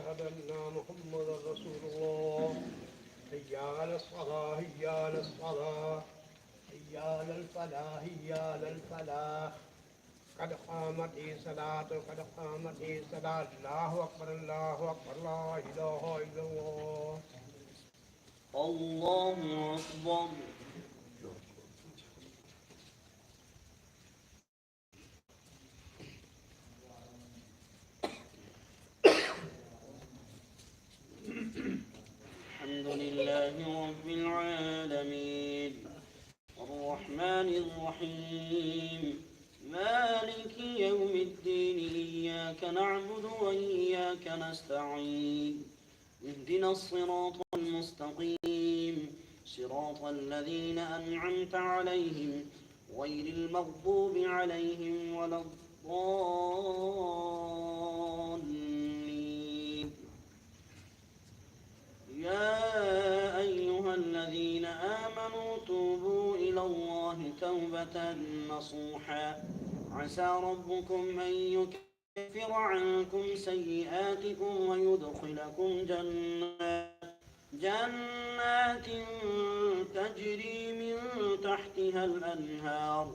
أشهد أن محمدا رسول الله. حي على الصلاة حي على الصلاة حي على الفلاح حي على الفلاح. قد قامت الصلاة قد قامت الصلاة. الله أكبر الله أكبر لا إله إلا الله. الله أكبر. الحمد لله رب العالمين الرحمن الرحيم مالك يوم الدين إياك نعبد وإياك نستعين اهدنا الصراط المستقيم صراط الذين أنعمت عليهم غير المغضوب عليهم ولا الضالين. يا أيها الذين آمنوا توبوا إلى الله توبة نصوحا عسى ربكم أن يكفر عنكم سيئاتكم ويدخلكم جنات تجري من تحتها الأنهار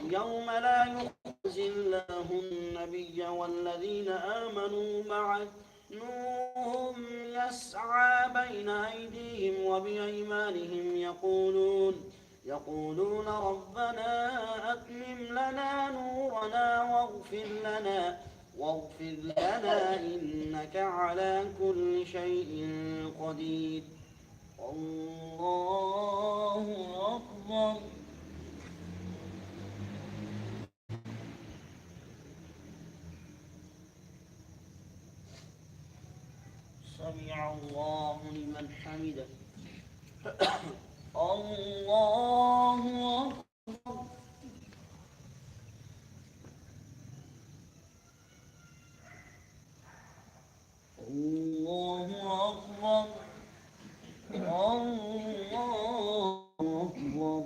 يوم لا يخزي الله النبي والذين آمنوا معه نورهم يسعى بين أيديهم وبأيمانهم يقولون ربنا أتمم لنا نورنا واغفر لنا إنك على كل شيء قدير. الله أكبر. سمع الله لمن حمده. الله أكبر. الله أكبر. الله أكبر.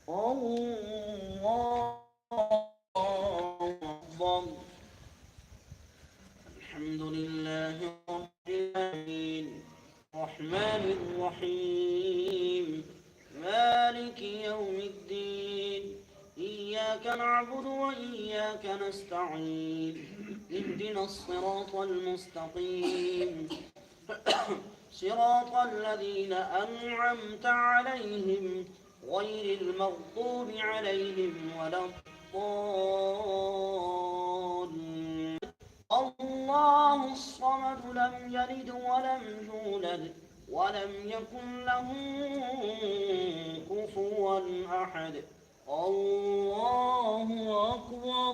الله أكبر. الحمد لله رب العالمين الرحمن الرحيم مالك يوم الدين إياك نعبد وإياك نستعين اهدنا الصراط المستقيم صراط الذين أنعمت عليهم غير المغضوب عليهم ولا الضالين. الله الصمد لم يلد ولم يولد ولم يكن له كفوا أحد. الله أكبر.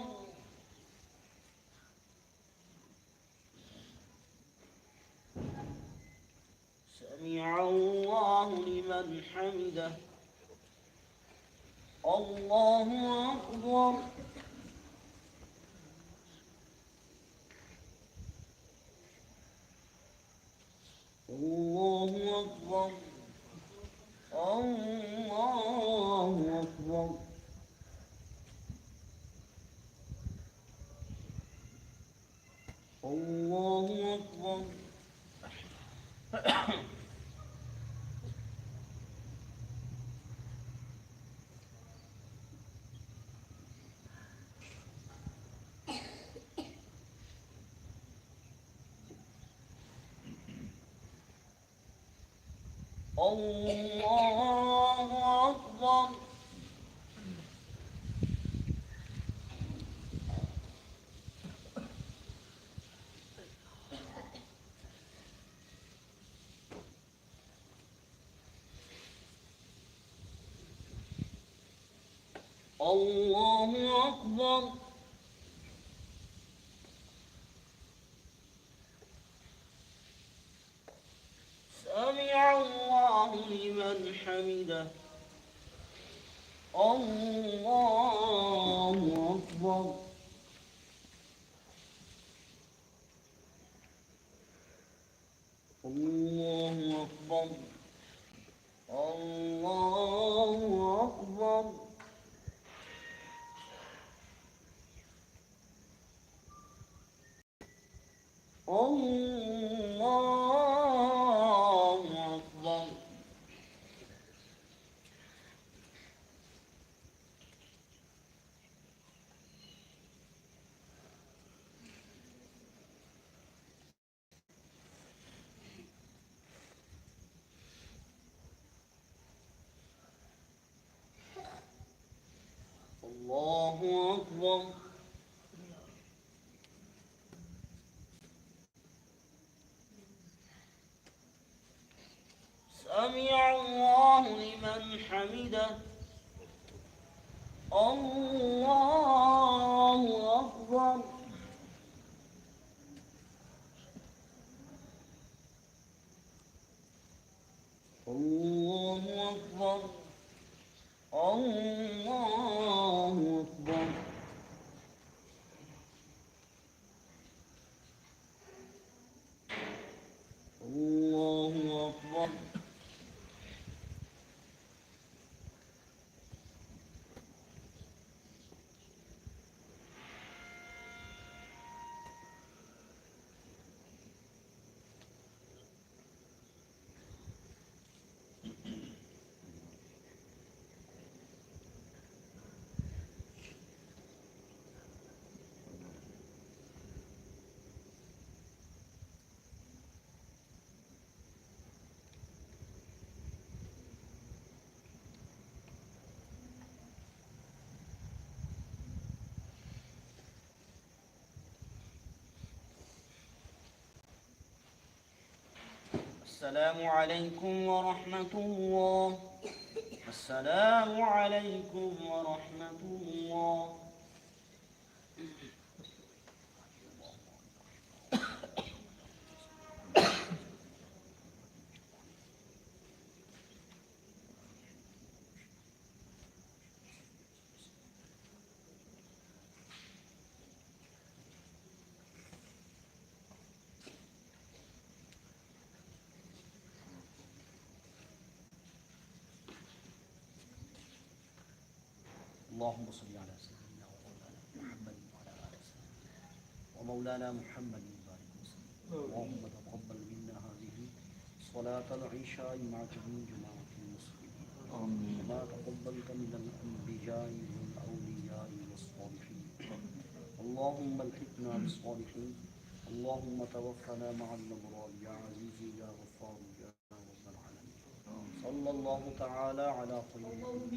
سمع الله لمن حمده. الله أكبر. الله أكبر. الله أكبر. الله أكبر. الله أكبر. الله أكبر. سمع الله لمن حمده. الله أكبر. الله أكبر. الله أكبر. الله أكبر. سمع الله لمن حمده. الله أكبر. الله أكبر. الله أكبر. الله أكبر. السلام عليكم ورحمة الله. السلام عليكم ورحمة الله. اللهم صل على سيدنا ومولانا محمد وعلى آل سيدنا ومولانا محمد وبارك وسلم. اللهم تقبل منا هذه صلاة العشاء مع جميع جماعة المسلمين. وما تقبلت من الأنبياء والأولياء والصالحين. اللهم الحقنا بالصالحين. اللهم توفنا مع الأبرار يا عزيز يا غفار يا رب العالمين. صلى الله تعالى على خير محمد.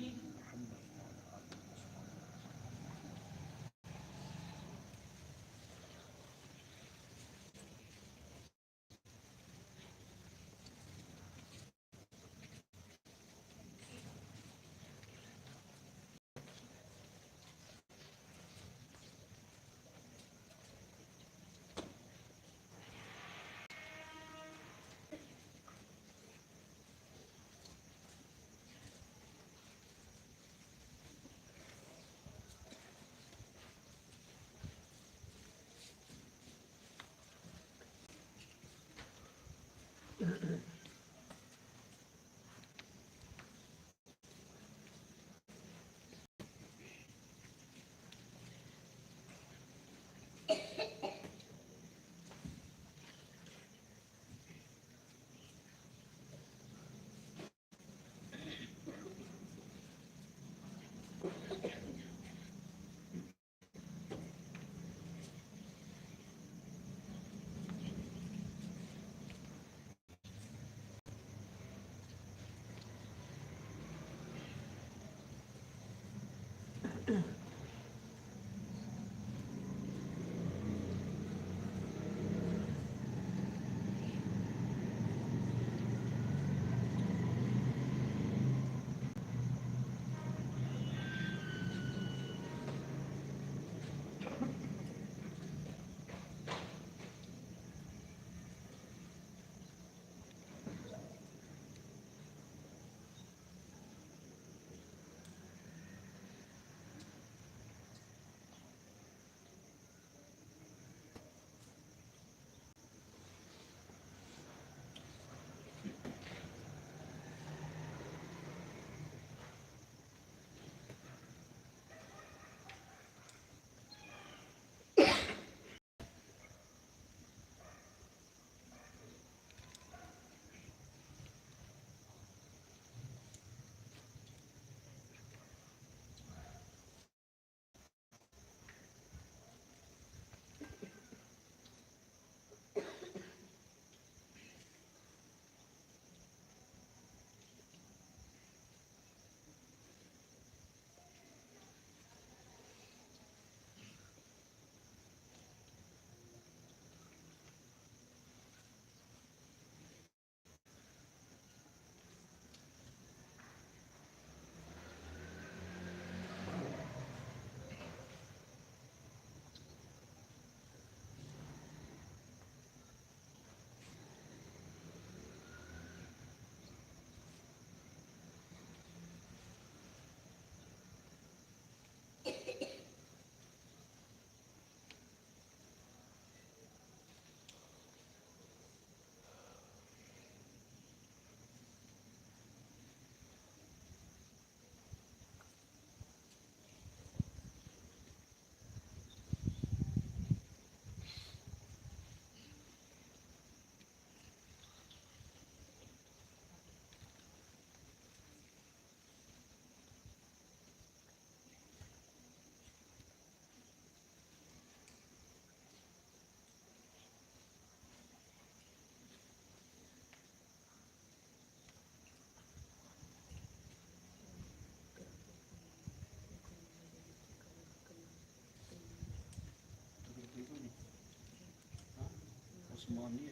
मुसलमान नहीं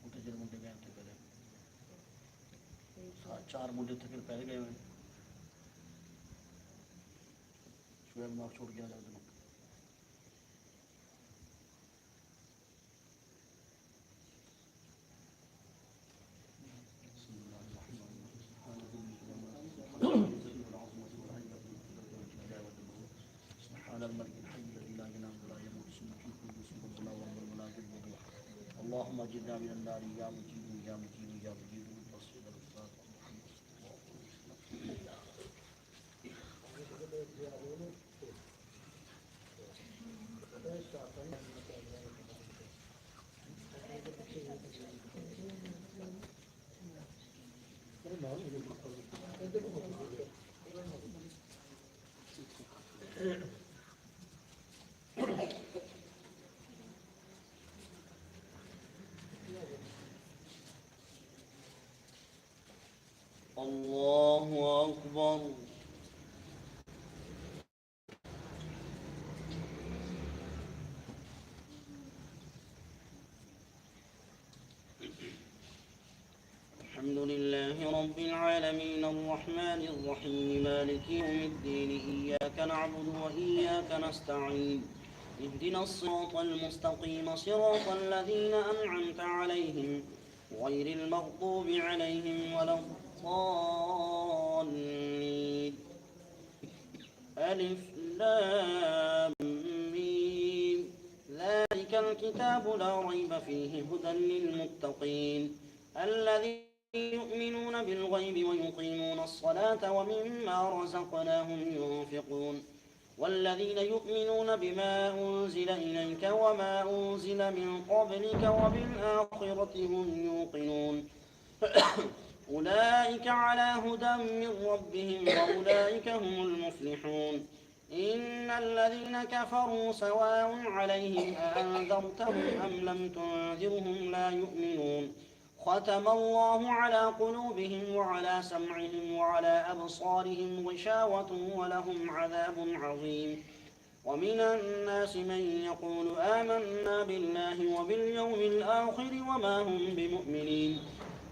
उठे जब मुंडे गए थे पहले 4 मुंडे थे फिर पहले गए हुए शुएब मार्ग छोड़ के आ जाओ दोनों اللهم اجرنا من النار يا مجيب يا مجيب يا مجيب تصل الصراط الله أكبر الحمد لله رب العالمين الرحمن الرحيم مالك يوم الدين إياك نعبد وإياك نستعين اهدنا الصراط المستقيم صراط الذين أنعمت عليهم غير المغضوب عليهم ولا الضالين ألف لام ميم ذلك الكتاب لا ريب فيه هدى للمتقين الذين يؤمنون بالغيب ويقيمون الصلاة ومما رزقناهم ينفقون والذين يؤمنون بما أنزل إليك وما أنزل من قبلك وبالآخرة هم يوقنون أولئك على هدى من ربهم وأولئك هم المفلحون إن الذين كفروا سواء عليهم أأنذرتهم أم لم تنذرهم لا يؤمنون ختم الله على قلوبهم وعلى سمعهم وعلى أبصارهم غشاوة ولهم عذاب عظيم ومن الناس من يقول آمنا بالله وباليوم الآخر وما هم بمؤمنين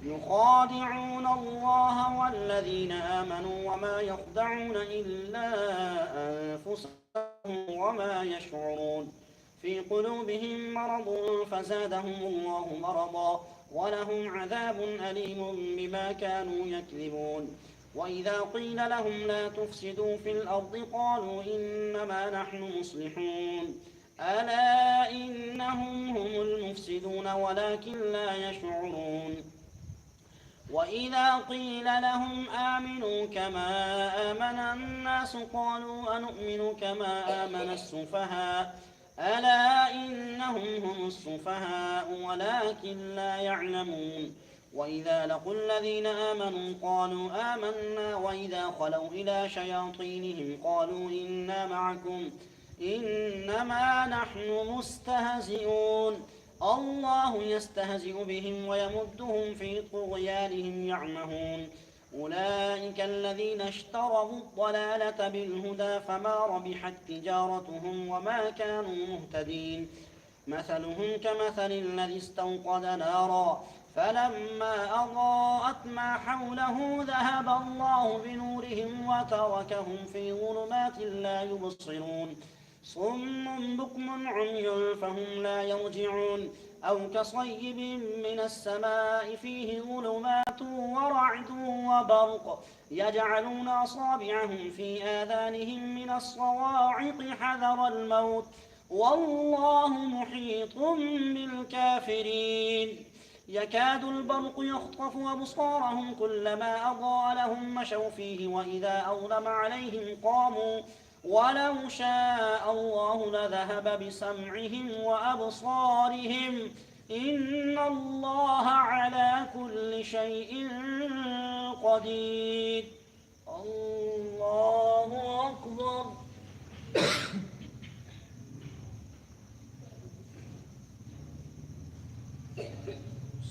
يخادعون الله والذين آمنوا وما يخدعون إلا أنفسهم وما يشعرون في قلوبهم مرض فزادهم الله مرضا ولهم عذاب أليم بما كانوا يكذبون وإذا قيل لهم لا تفسدوا في الأرض قالوا إنما نحن مصلحون ألا إنهم هم المفسدون ولكن لا يشعرون وإذا قيل لهم آمنوا كما آمن الناس قالوا أنؤمن كما آمن السفهاء ألا إنهم هم السفهاء ولكن لا يعلمون وإذا لقوا الذين آمنوا قالوا آمنا وإذا خلوا إلى شياطينهم قالوا إنا معكم إنما نحن مستهزئون الله يستهزئ بهم ويمدهم في طغيانهم يعمهون أولئك الذين اشتروا الضلالة بالهدى فما ربحت تجارتهم وما كانوا مهتدين مثلهم كمثل الذي استوقد نارا فلما أضاءت ما حوله ذهب الله بنورهم وتركهم في ظلمات لا يبصرون صم بكم عمي فهم لا يرجعون أو كصيب من السماء فيه ظلمات ورعد وبرق يجعلون أصابعهم في آذانهم من الصواعق حذر الموت والله محيط بالكافرين يكاد البرق يخطف أبصارهم كلما أضاء لهم مشوا فيه وإذا أظلم عليهم قاموا ولو شاء الله لذهب بسمعهم وأبصارهم إن الله على كل شيء قدير الله أكبر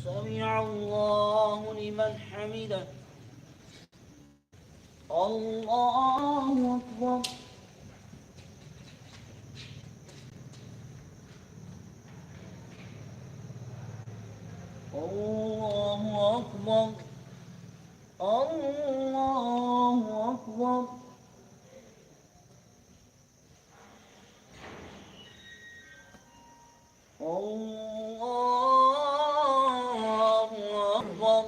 سمع الله لمن حمده الله أكبر الله أكبر.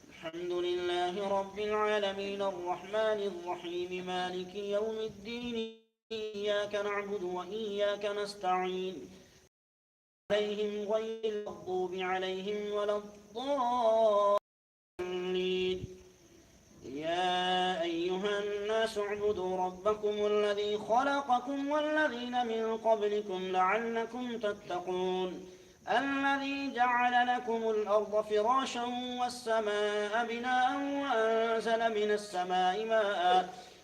الحمد لله رب العالمين الرحمن الرحيم مالك يوم الدين إياك نعبد وإياك نستعين عليهم غير المغضوب عليهم ولا الضالين. يا أيها الناس اعبدوا ربكم الذي خلقكم والذين من قبلكم لعلكم تتقون الذي جعل لكم الأرض فراشا والسماء بناء وأنزل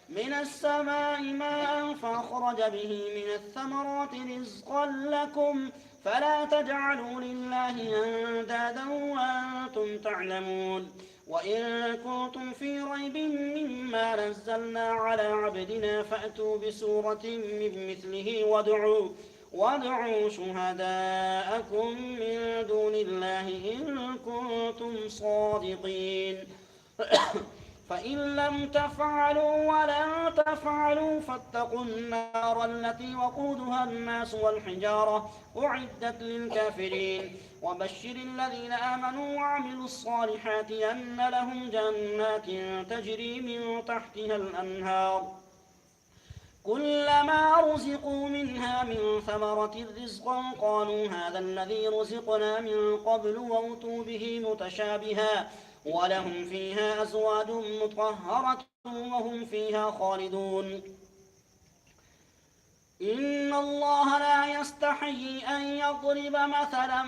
من السماء ماء فأخرج به من الثمرات رزقا لكم فلا تجعلوا لله أندادا وأنتم تعلمون. وإن كنتم في ريب مما نزلنا على عبدنا فأتوا بسورة من مثله وادعوا شهداءكم من دون الله إن كنتم صادقين. فإن لم تفعلوا ولن تفعلوا فاتقوا النار التي وقودها الناس والحجارة أعدت للكافرين. وبشر الذين آمنوا وعملوا الصالحات أن لهم جنات تجري من تحتها الأنهار كلما رزقوا منها من ثمرة رزقا قالوا هذا الذي رزقنا من قبل وأتوا به متشابها ولهم فيها أزواج مطهرة وهم فيها خالدون. إن الله لا يستحيي أن يضرب مثلا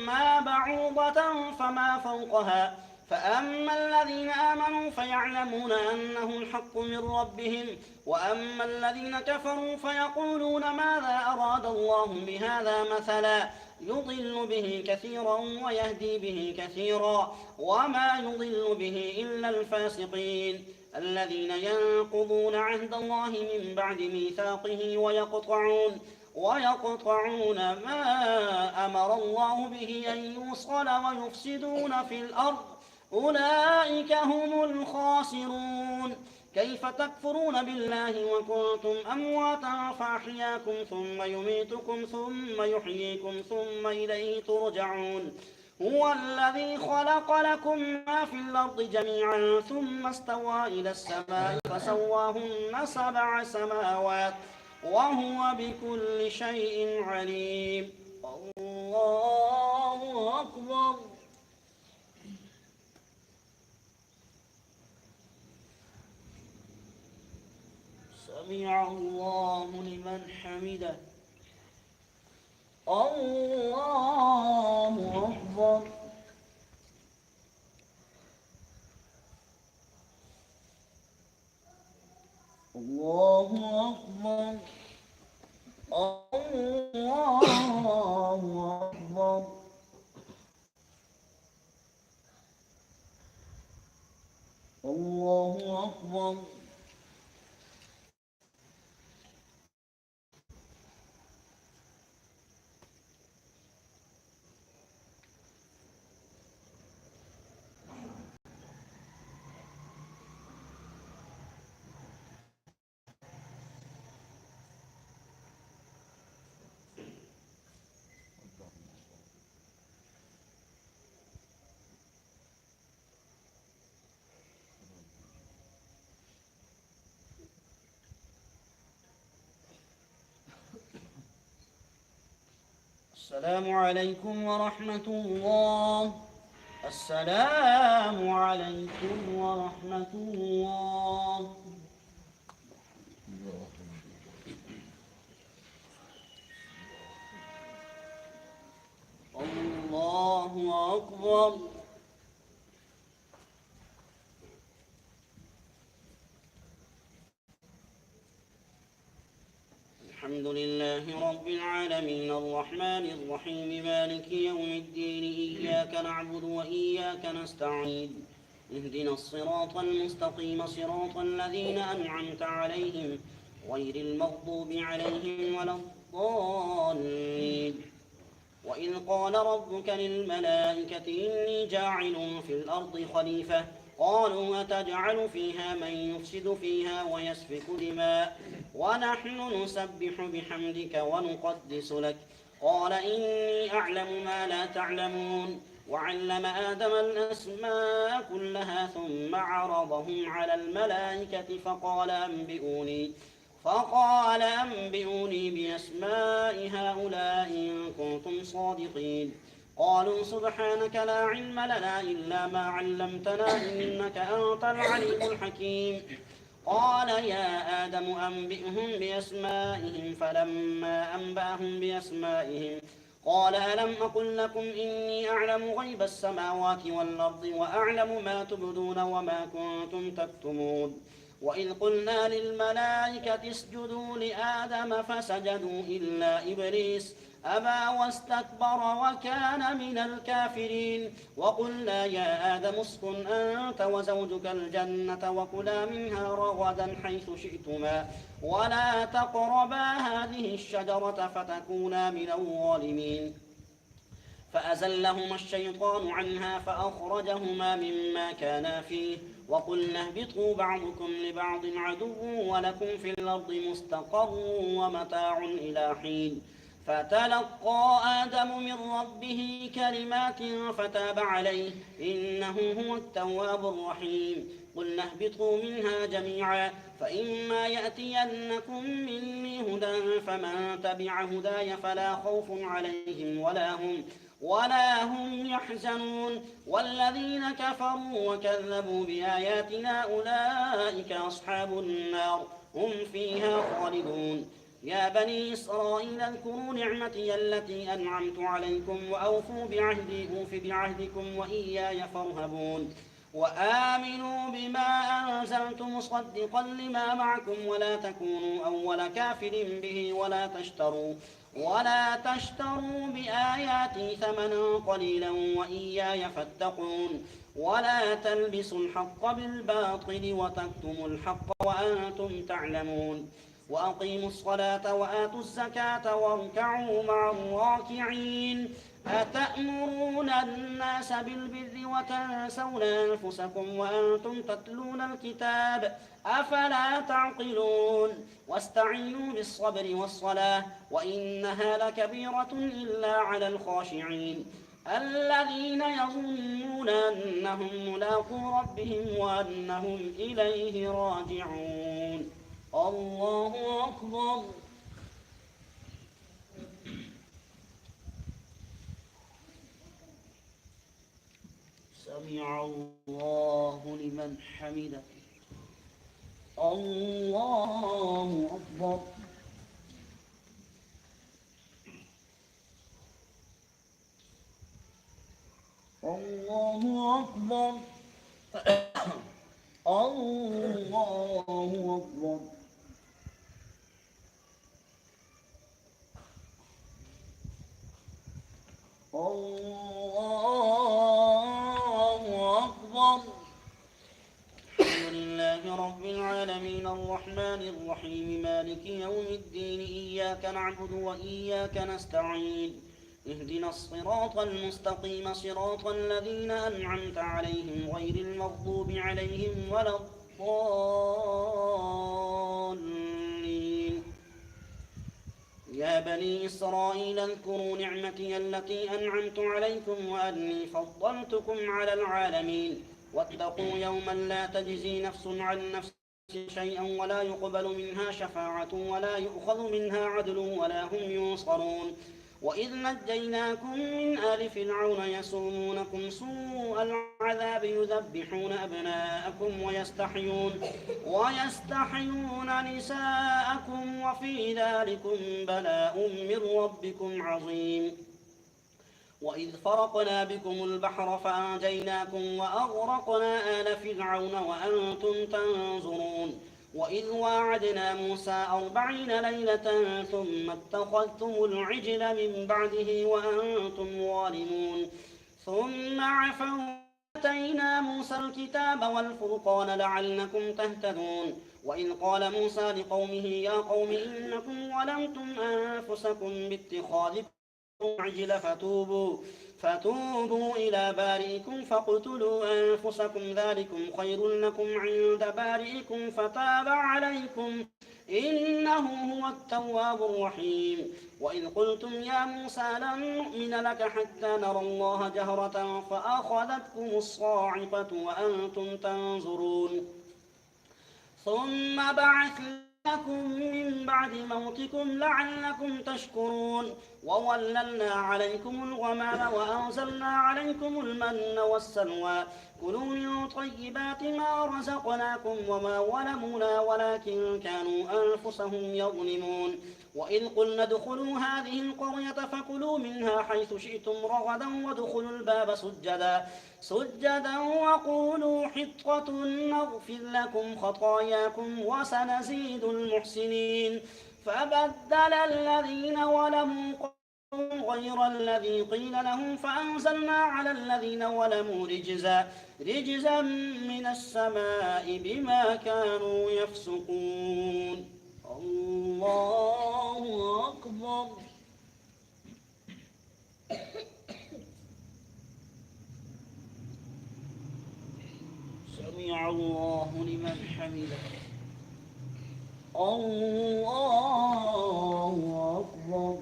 ما بعوضة فما فوقها فأما الذين آمنوا فيعلمون أنه الحق من ربهم وأما الذين كفروا فيقولون ماذا أراد الله بهذا مثلا يضل به كثيرا ويهدي به كثيرا وما يضل به إلا الفاسقين الذين ينقضون عهد الله من بعد ميثاقه ويقطعون ما أمر الله به أن يوصل ويفسدون في الأرض أولئك هم الخاسرون. كيف تكفرون بالله وكنتم أمواتا فأحياكم ثم يميتكم ثم يحييكم ثم إليه ترجعون. هو الذي خلق لكم ما في الأرض جميعا ثم استوى إلى السماء فسواهن 7 سماوات وهو بكل شيء عليم. الله أكبر. سمع الله لمن حمده. الله أكبر. الله أكبر. الله أكبر. الله أكبر. السلام عليكم ورحمة الله. السلام عليكم ورحمة الله. الله أكبر. الحمد لله رب العالمين الرحمن الرحيم مالك يوم الدين إياك نعبد وإياك نستعين اهدنا الصراط المستقيم صراط الذين أنعمت عليهم غير المغضوب عليهم ولا الضالين. وإذ قال ربك للملائكة إني جاعل في الأرض خليفة قالوا أتجعل فيها من يفسد فيها ويسفك دماء ونحن نسبح بحمدك ونقدس لك قال إني أعلم ما لا تعلمون. وعلم آدم الأسماء كلها ثم عرضهم على الملائكة فقال أنبئوني بأسماء هؤلاء إن كنتم صادقين. قالوا سبحانك لا علم لنا إلا ما علمتنا إنك أنت العليم الحكيم. قال يا آدم أنبئهم بأسمائهم فلما أنبأهم بأسمائهم قال ألم أقل لكم إني أعلم غيب السماوات والأرض وأعلم ما تبدون وما كنتم تكتمون. وإذ قلنا للملائكة اسجدوا لآدم فسجدوا إلا إبليس أبى واستكبر وكان من الكافرين. وقلنا يا آدم اسكن أنت وزوجك الجنة وكلا منها رغدا حيث شئتما ولا تقربا هذه الشجرة فتكونا من الظالمين. فأزلهما الشيطان عنها فأخرجهما مما كانا فيه وقلنا اهبطوا بعضكم لبعض عدو ولكم في الأرض مستقر ومتاع إلى حين. فتلقى آدم من ربه كلمات فتاب عليه إنه هو التواب الرحيم. قلنا اهبطوا منها جميعا فإما يأتينكم مني هدى فمن تبع هداي فلا خوف عليهم ولا هم يحزنون. والذين كفروا وكذبوا بآياتنا أولئك أصحاب النار هم فيها خالدون. يا بني إسرائيل اذكروا نعمتي التي أنعمت عليكم وأوفوا بعهدي أوف بعهدكم وإياي فارهبون. وآمنوا بما أنزلت مصدقا لما معكم ولا تكونوا أول كافر به ولا تشتروا بآياتي ثمنا قليلا وإياي فاتقون. ولا تلبسوا الحق بالباطل وتكتموا الحق وأنتم تعلمون. وأقيموا الصلاة وآتوا الزكاة واركعوا مع الراكعين. أتأمرون الناس بالبر وتنسون أنفسكم وأنتم تتلون الكتاب أفلا تعقلون. واستعينوا بالصبر والصلاة وإنها لكبيرة إلا على الخاشعين الذين يظنون أنهم ملاقو ربهم وأنهم إليه راجعون. الله أكبر. سمع الله لمن حمده. الله أكبر. الله أكبر. الله أكبر. الله أكبر. الحمد لله رب العالمين الرحمن الرحيم مالك يوم الدين إياك نعبد وإياك نستعين اهدنا الصراط المستقيم صراط الذين أنعمت عليهم غير المغضوب عليهم ولا الضالين. يا بني إسرائيل اذكروا نعمتي التي أنعمت عليكم وأني فضلتكم على العالمين. واتقوا يوما لا تجزي نفس عن نفس شيئا ولا يقبل منها شفاعة ولا يؤخذ منها عدل ولا هم ينصرون. وإذ نجيناكم من آل فرعون يسومونكم سوء العذاب يذبحون أبناءكم ويستحيون نساءكم وفي ذلكم بلاء من ربكم عظيم. وإذ فرقنا بكم البحر فأنجيناكم وأغرقنا آل فرعون وأنتم تنظرون. وإذ واعدنا موسى 40 ليلة ثم اتخذتم العجل من بعده وأنتم ظالمون. ثم عفونا وآتينا موسى الكتاب والفرقان لعلكم تهتدون. وإذ قال موسى لقومه يا قوم إنكم ظلمتم أنفسكم باتخاذكم العجل فتوبوا إلى بارئكم فاقتلوا أنفسكم ذلكم خير لكم عند بارئكم فتاب عليكم إنه هو التواب الرحيم. وإذ قلتم يا موسى لن نؤمن لك حتى نرى الله جهرة فأخذتكم الصاعقة وأنتم تنظرون ثم بعثناكم من بعد موتكم لعلكم تشكرون وظللنا عليكم الغمام وأنزلنا عليكم المن والسلوى كلوا من طيبات ما رزقناكم وما ظلمونا ولكن كانوا أنفسهم يظلمون وإذ قلنا ادخلوا هذه القرية فكلوا منها حيث شئتم رغدا وادخلوا الباب سجدا وقولوا حطة نغفر لكم خطاياكم وسنزيد المحسنين فبدل الذين ظلموا غير الذي قيل لهم فأنزلنا على الذين ظلموا رجزا من السماء بما كانوا يفسقون. الله أكبر. سمع الله لمن حمده. الله أكبر.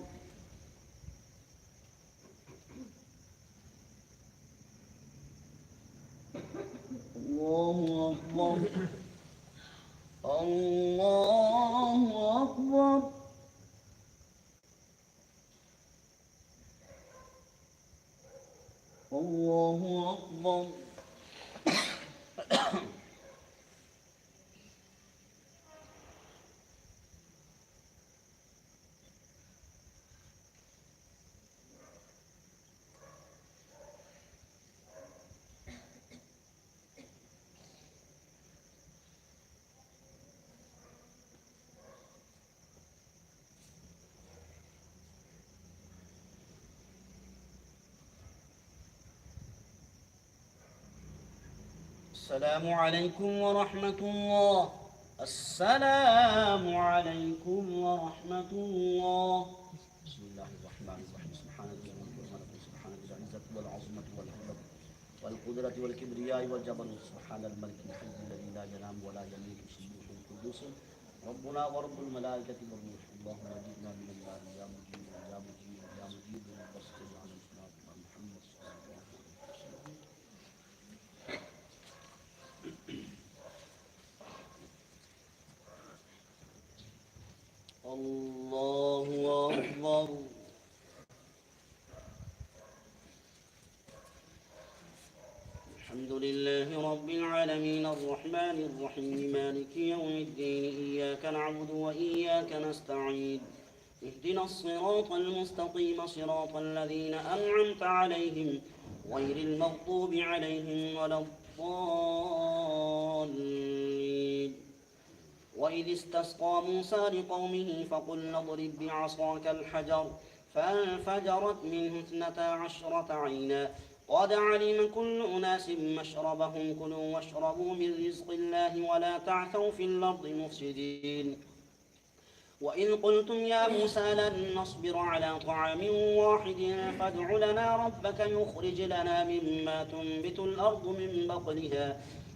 الله أكبر. الله أكبر. الله أكبر. السلام عليكم ورحمة الله. السلام عليكم ورحمة الله. بسم الله الرحمن الرحيم. سبحان ذي الملك والملكوت سبحان ذي العزة والعظمة والهبة والقدرة والكبرياء والجبروت سبحان الملك الحي الذي لا ينام ولا يميت سبوح القدوس ربنا ورب الملائكة والروح اللهم أجرنا من النار يا مجيب يا مجيب يا مجيب وصل على محمد صلى الله عليه وسلم. الله أكبر. الحمد لله رب العالمين الرحمن الرحيم مالك يوم الدين إياك نعبد وإياك نستعين اهدنا الصراط المستقيم صراط الذين أنعمت عليهم غير المغضوب عليهم ولا الضالين. وإذ استسقى موسى لقومه فقلنا اضرب بعصاك الحجر فانفجرت منه 12 عينا قد علم كل أناس مشربهم كلوا واشربوا من رزق الله ولا تعثوا في الأرض مفسدين. وإذ قلتم يا موسى لن نصبر على طعام واحد فادع لنا ربك يخرج لنا مما تنبت الأرض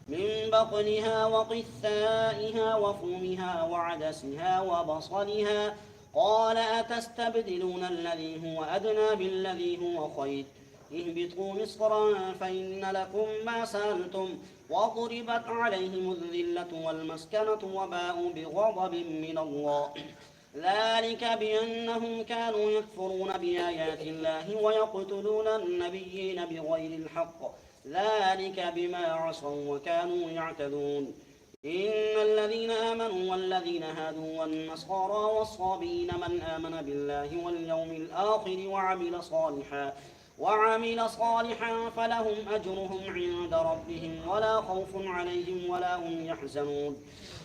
من بقلها وقثائها وفومها وعدسها وبصلها قال أتستبدلون الذي هو أدنى بالذي هو خير اهبطوا مصرا فإن لكم ما سألتم وضربت عليهم الذلة والمسكنة وباءوا بغضب من الله ذلك بأنهم كانوا يكفرون بآيات الله ويقتلون النبيين بغير الحق ذلك بما عصوا وكانوا يعتدون. إن الذين آمنوا والذين هادوا والنصارى والصابئين من آمن بالله واليوم الآخر وعمل صالحا فلهم أجرهم عند ربهم ولا خوف عليهم ولا هم يحزنون.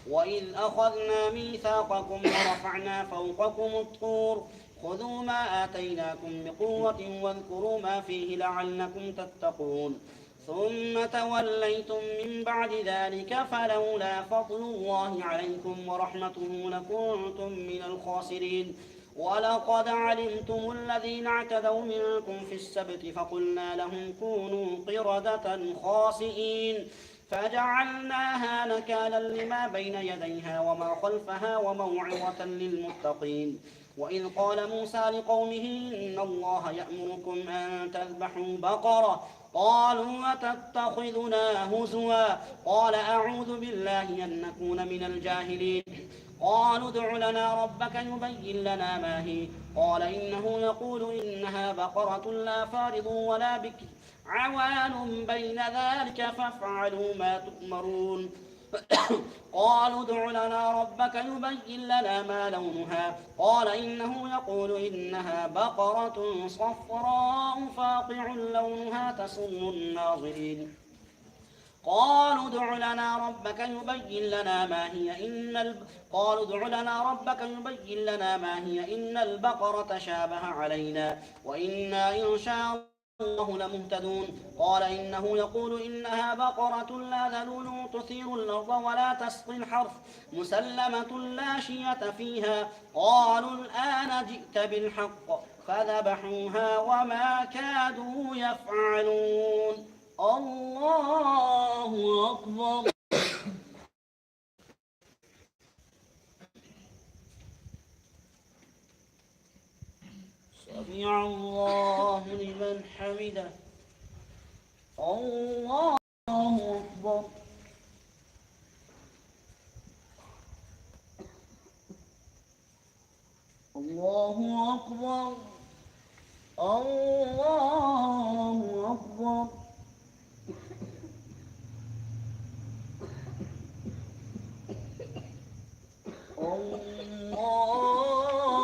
وإذ أخذنا ميثاقكم ورفعنا فوقكم الطور خذوا ما آتيناكم بقوة واذكروا ما فيه لعلكم تتقون ثم توليتم من بعد ذلك فلولا فضل الله عليكم ورحمته لكنتم من الخاسرين. ولقد علمتم الذين اعتدوا منكم في السبت فقلنا لهم كونوا قردة خاسئين فجعلناها نكالا لما بين يديها وما خلفها وموعظة للمتقين. وإذ قال موسى لقومه إن الله يأمركم أن تذبحوا بقرة قالوا أتتخذنا هزوا قال أعوذ بالله أن نكون من الجاهلين. قالوا ادع لنا ربك يبين لنا ما هي قال إنه يقول إنها بقرة لا فارض ولا بكر عوان بين ذلك فافعلوا ما تؤمرون. قالوا ادع لنا ربك يبين لنا ما لونها قال إنه يقول إنها بقرة صفراء فاقع لونها تسر الناظرين. قالوا ادع لنا ربك يبين لنا ما هي إن البقرة شابه علينا وإنا إن شاء الله لمهتدون. قال إنه يقول إنها بقرة لا ذلول تثير الأرض ولا تسقي الحرث مسلمة لا شية فيها. قالوا الآن جئت بالحق فذبحوها وما كادوا يفعلون. الله أكبر. سمع الله لمن حمده. الله أكبر. الله أكبر. الله أكبر.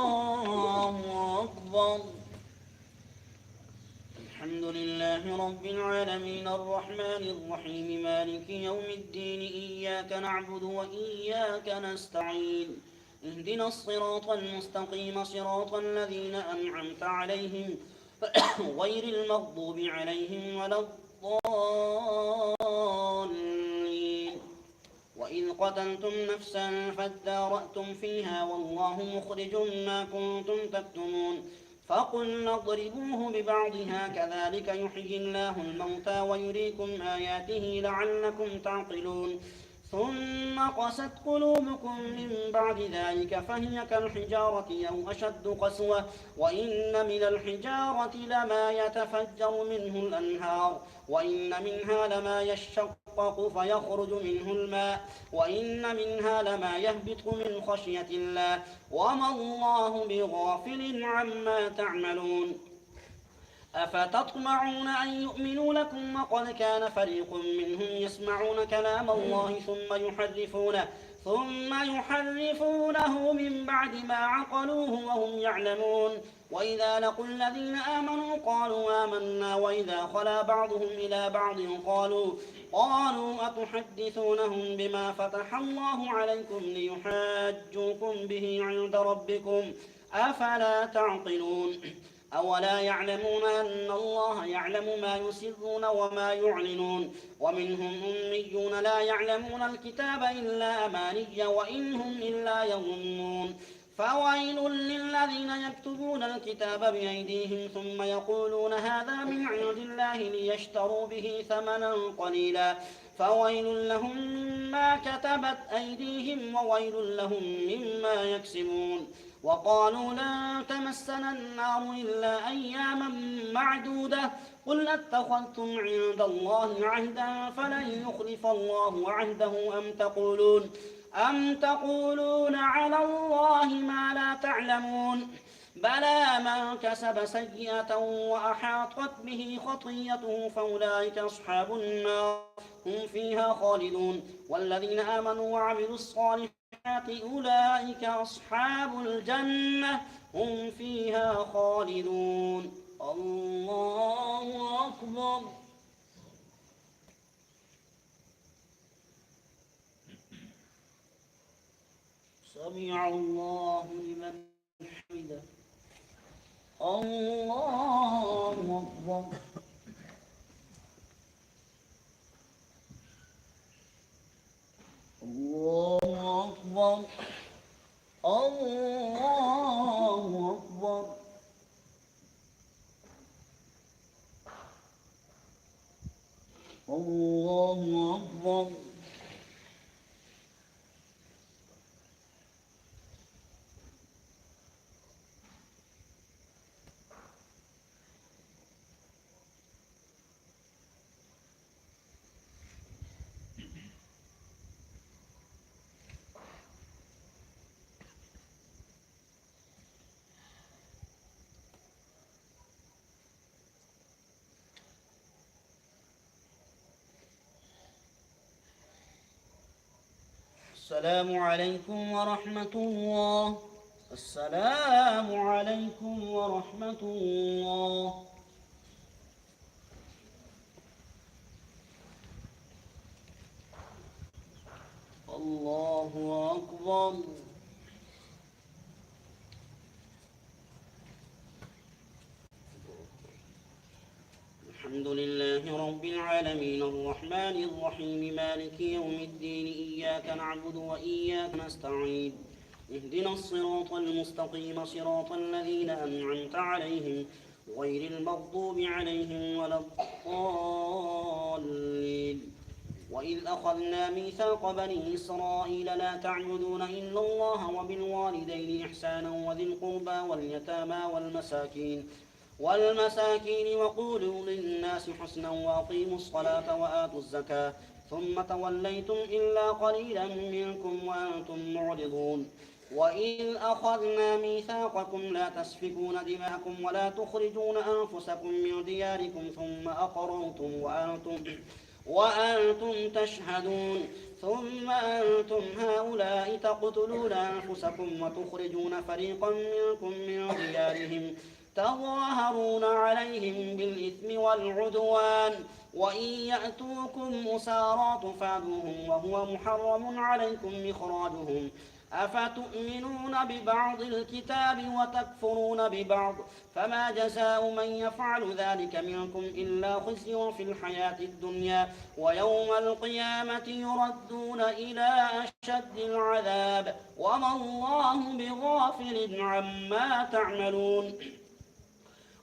الله أكبر. الحمد لله رب العالمين الرحمن الرحيم مالك يوم الدين إياك نعبد وإياك نستعين اهدنا الصراط المستقيم صراط الذين أنعمت عليهم غير المغضوب عليهم ولا الضالين. وإذ قتلتم نفسا فادارأتم فيها والله مخرج ما كنتم تكتمون فقلنا اضربوه ببعضها كذلك يحيي الله الموتى ويريكم آياته لعلكم تعقلون. ثم قست قلوبكم من بعد ذلك فهي كالحجارة أو أشد قسوة وإن من الحجارة لما يتفجر منه الأنهار وإن منها لما يشقق فيخرج منه الماء وإن منها لما يهبط من خشية الله وما الله بغافل عما تعملون. أفتطمعون أن يؤمنوا لكم وقد كان فريق منهم يسمعون كلام الله ثم يحرفونه من بعد ما عقلوه وهم يعلمون. وإذا لقوا الذين آمنوا قالوا آمنا وإذا خلا بعضهم إلى بعض قالوا أتحدثونهم بما فتح الله عليكم ليحاجوكم به عند ربكم أفلا تعقلون. أولا يعلمون أن الله يعلم ما يسرون وما يعلنون ومنهم أميون لا يعلمون الكتاب إلا أماني وإن هم إلا يظنون. فويل للذين يكتبون الكتاب بأيديهم ثم يقولون هذا من عند الله ليشتروا به ثمنا قليلا فويل لهم مما كتبت أيديهم وويل لهم مما يكسبون. وقالوا لن تمسنا النار إلا أياما معدودة قل اتخذتم عند الله عهدا فلن يخلف الله عهده أم تقولون على الله ما لا تعلمون. بلى من كسب سيئة وأحاطت به خطيئته فأولئك أصحاب النار هم فيها خالدون. والذين آمنوا وعملوا الصالحات أولئك أصحاب الجنة هم فيها خالدون. الله أكبر. سمع الله لمن حمده. الله أكبر. الله أكبر. الله أكبر. الله أكبر. السلام عليكم ورحمة الله. السلام عليكم ورحمة الله. الله أكبر. الحمد لله رب العالمين الرحمن الرحيم مالك يوم الدين إياك نعبد وإياك نستعين اهدنا الصراط المستقيم صراط الذين أنعمت عليهم غير المغضوب عليهم ولا الضالين. وإذ أخذنا ميثاق بني إسرائيل لا تعبدون إلا الله وبالوالدين إحسانا وذي القربى واليتامى والمساكين وقولوا للناس حسنا وأقيموا الصلاة وآتوا الزكاة ثم توليتم إلا قليلا منكم وأنتم معرضون. وإذ أخذنا ميثاقكم لا تسفكون دماءكم ولا تخرجون أنفسكم من دياركم ثم أقررتم وأنتم تشهدون ثم أنتم هؤلاء تقتلون أنفسكم وتخرجون فريقا منكم من ديارهم تظاهرون عليهم بالإثم والعدوان وإن يأتوكم أسارى تفادوهم وهو محرم عليكم إخراجهم أفتؤمنون ببعض الكتاب وتكفرون ببعض فما جزاء من يفعل ذلك منكم إلا خزي في الحياة الدنيا ويوم القيامة يردون إلى أشد العذاب وما الله بغافل عما تعملون.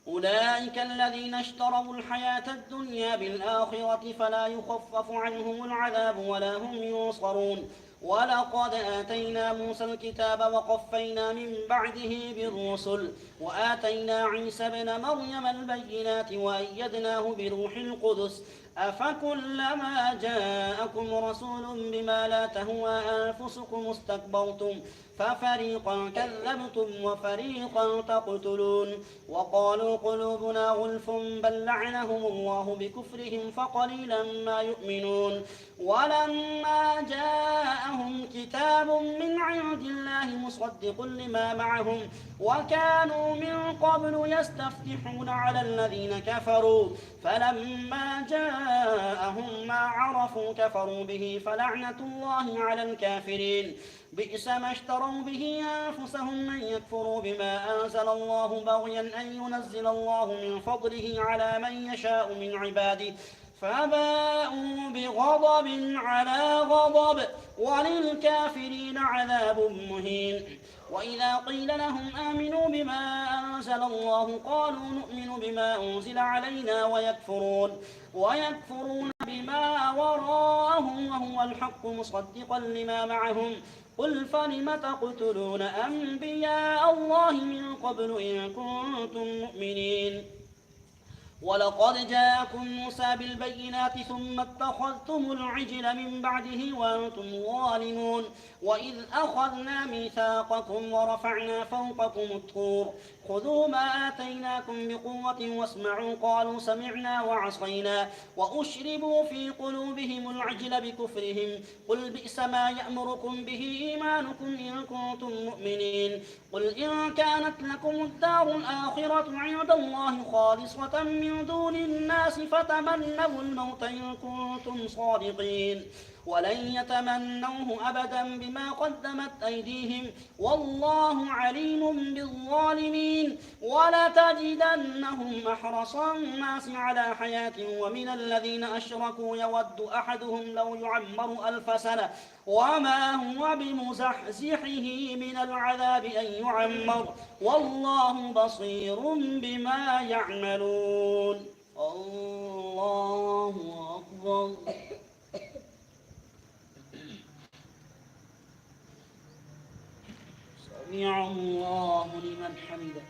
أولئك الذين اشتروا الحياة الدنيا بالآخرة فلا يخفف عنهم العذاب ولا هم ينصرون. ولقد آتينا موسى الكتاب وقفينا من بعده بالرسل وآتينا عيسى ابن مريم البينات وأيدناه بروح القدس أفكلما جاءكم رسول بما لا تهوى أنفسكم استكبرتم ففريقا كذبتم وفريقا تقتلون. وقالوا قلوبنا غلف بل لعنهم الله بكفرهم فقليلا ما يؤمنون. ولما جاءهم كتاب من عند الله مصدق لما معهم وكانوا من قبل يستفتحون على الذين كفروا فلما جاءهم ما عرفوا كفروا به فلعنة الله على الكافرين. بئس ما اشتروا به أنفسهم أن يكفروا بما أنزل الله بغيا أن ينزل الله من فضله على من يشاء من عباده فباءوا بغضب على غضب وللكافرين عذاب مهين. وإذا قيل لهم آمنوا بما أنزل الله قالوا نؤمن بما أنزل علينا ويكفرون بما وراءه وهو الحق مصدقا لما معهم قل فلم تقتلون أنبياء الله من قبل إن كنتم مؤمنين. ولقد جاءكم موسى بالبينات ثم اتخذتم العجل من بعده وأنتم ظالمون. وإذ أخذنا ميثاقكم ورفعنا فوقكم الطور خذوا ما آتيناكم بقوة واسمعوا قالوا سمعنا وعصينا وأشربوا في قلوبهم العجل بكفرهم قل بئس ما يأمركم به إيمانكم إن كنتم مؤمنين. قل إن كانت لكم الدار الآخرة عند الله خالصة من دون الناس فتمنوا الموت إن كنتم صادقين ولن يتمنوه أبدا بما قدمت أيديهم والله عليم بالظالمين. ولتجدنهم أحرص الناس على حياة ومن الذين أشركوا يود أحدهم لو يعمر 1000 سنة وما هو بمزحزحه من العذاب أن يعمر والله بصير بما يعملون. الله أكبر. أكبر. سمع الله لمن حمده.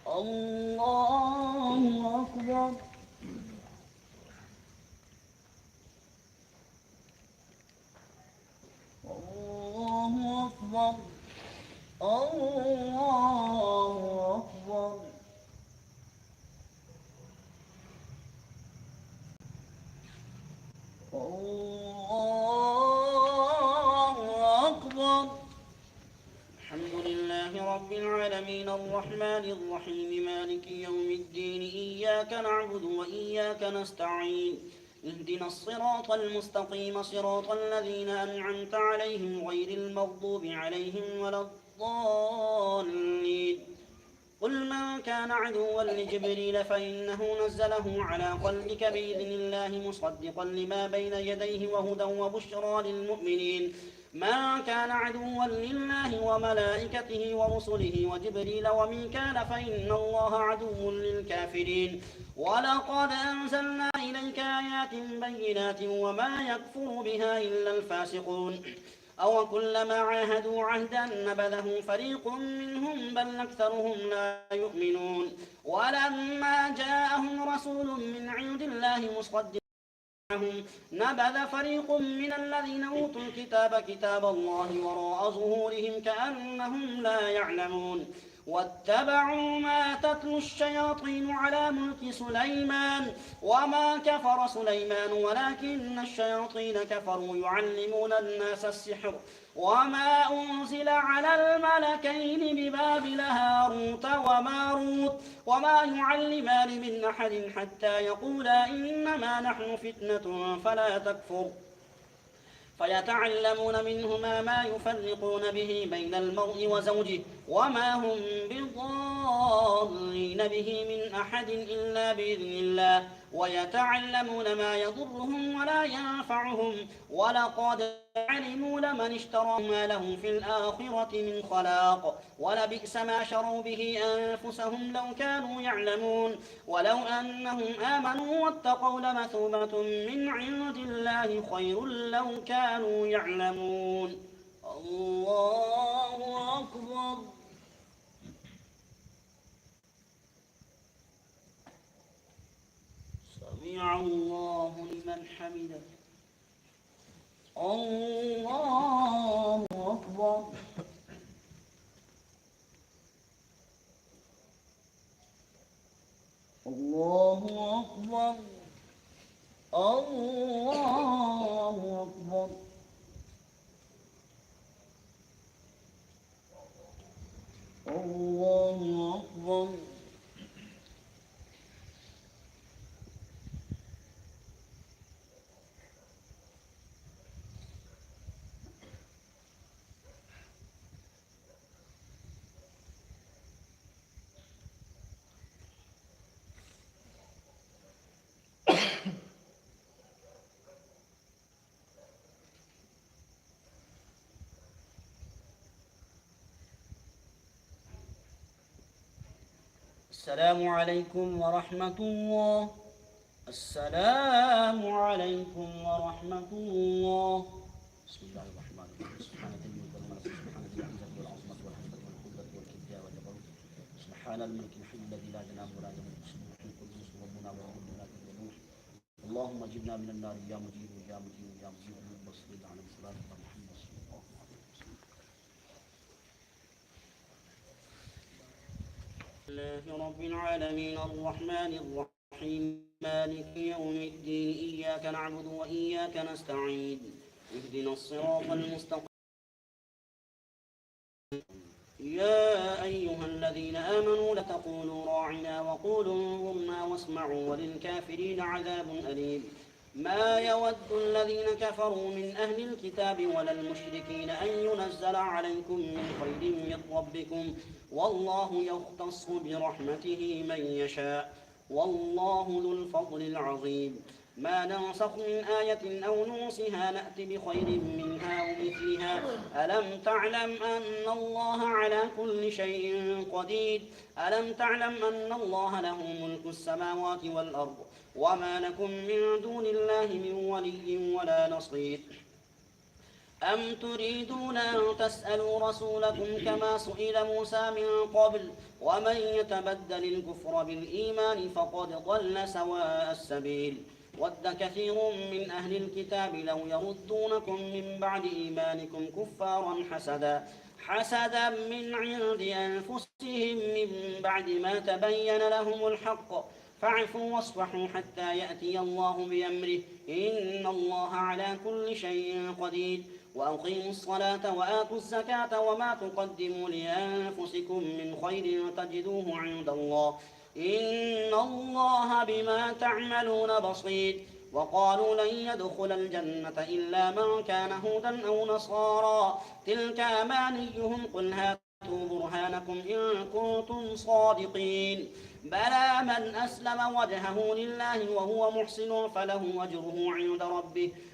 الله أكبر. الله أكبر. الله أكبر. الله أكبر. الحمد لله رب العالمين الرحمن الرحيم مالك يوم الدين إياك نعبد وإياك نستعين اهدنا الصراط المستقيم صراط الذين أنعمت عليهم غير المغضوب عليهم ولا الضالين. قل من كان عدوا لجبريل فإنه نزله على قلبك بإذن الله مصدقا لما بين يديه وهدى وبشرى للمؤمنين. من كان عدوا لله وملائكته ورسله وجبريل وميكال فإن الله عدو للكافرين. ولقد أنزلنا إليك آيات بينات وما يكفر بها إلا الفاسقون. أو كلما عاهدوا عهدا نبذه فريق منهم بل أكثرهم لا يؤمنون. ولما جاءهم رسول من عند الله مصدق نبذ فريق من الذين أوتوا الكتاب كتاب الله وراء ظهورهم كأنهم لا يعلمون. واتبعوا ما تتلو الشياطين على ملك سليمان وما كفر سليمان ولكن الشياطين كفروا يعلمون الناس السحر وما أنزل على الملكين ببابل هاروت وماروت وما يعلمان من أحد حتى يقولا إنما نحن فتنة فلا تكفر فيتعلمون منهما ما يفرقون به بين المرء وزوجه وما هم بضارين به من أحد إلا بإذن الله ويتعلمون ما يضرهم ولا ينفعهم ولقد علموا لمن اشترى ما له في الآخرة من خلاق ولبئس ما شروا به أنفسهم لو كانوا يعلمون. ولو أنهم آمنوا واتقوا لمثوبة من عند الله خير لو كانوا يعلمون. الله أكبر. سمع الله لمن حمده. الله أكبر. الله أكبر. الله أكبر. الله أكبر. السلام عليكم ورحمة الله. السلام عليكم ورحمة الله. بسم الله الرحمن الرحيم. سبحان ذي الملك والملك سبحان ذي العزة والعظمة والحكمة والقدرة والكبرياء والجبروت سبحان الملك الحي الذي لا ينام ولا يموت سبح القدوس ربنا ورب الملائكة والروح. اللهم اجرنا من النار يا مجيب يا مجيب يا مجيب وصل على صلاة محمد صلى الله عليه وسلم. الله رب العالمين الرحمن الرحيم مالك يوم الدين إياك نعبد وإياك نستعين اهدنا الصراط المستقيم. يا أيها الذين آمنوا لتقولوا راعنا وقولوا انظرنا واسمعوا وللكافرين عذاب أليم. ما يود الذين كفروا من أهل الكتاب ولا المشركين أن ينزل عليكم من خير من ربكم والله يختص برحمته من يشاء والله ذو الفضل العظيم. ما ننسخ من آية أو ننسها نأت بخير منها أو مثلها ألم تعلم أن الله على كل شيء قدير ألم تعلم أن الله له ملك السماوات والأرض وما لكم من دون الله من ولي ولا نصير أم تريدون أن تسألوا رسولكم كما سئل موسى من قبل ومن يتبدل الكفر بالإيمان فقد ضل سواء السبيل ود كثير من أهل الكتاب لو يردونكم من بعد إيمانكم كفارا حسدا من عند أنفسهم من بعد ما تبين لهم الحق فاعفوا واصفحوا حتى يأتي الله بأمره إن الله على كل شيء قدير وأقيموا الصلاة وآتوا الزكاة وما تقدموا لأنفسكم من خير تجدوه عند الله إن الله بما تعملون بصير وقالوا لن يدخل الجنة إلا من كان هودا أو نصارى تلك أمانيهم قل هاتوا برهانكم إن كنتم صادقين بلى من أسلم وجهه لله وهو محسن فله أجره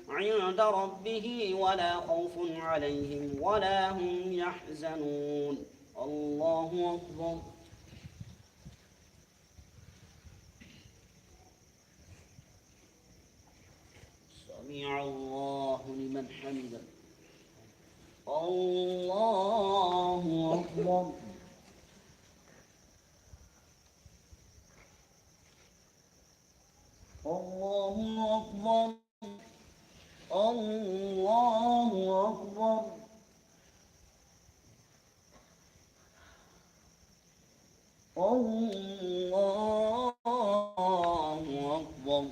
عند ربه ولا خوف عليهم ولا هم يحزنون الله أكبر سمع الله لمن حمده الله أكبر الله أكبر الله أكبر الله أكبر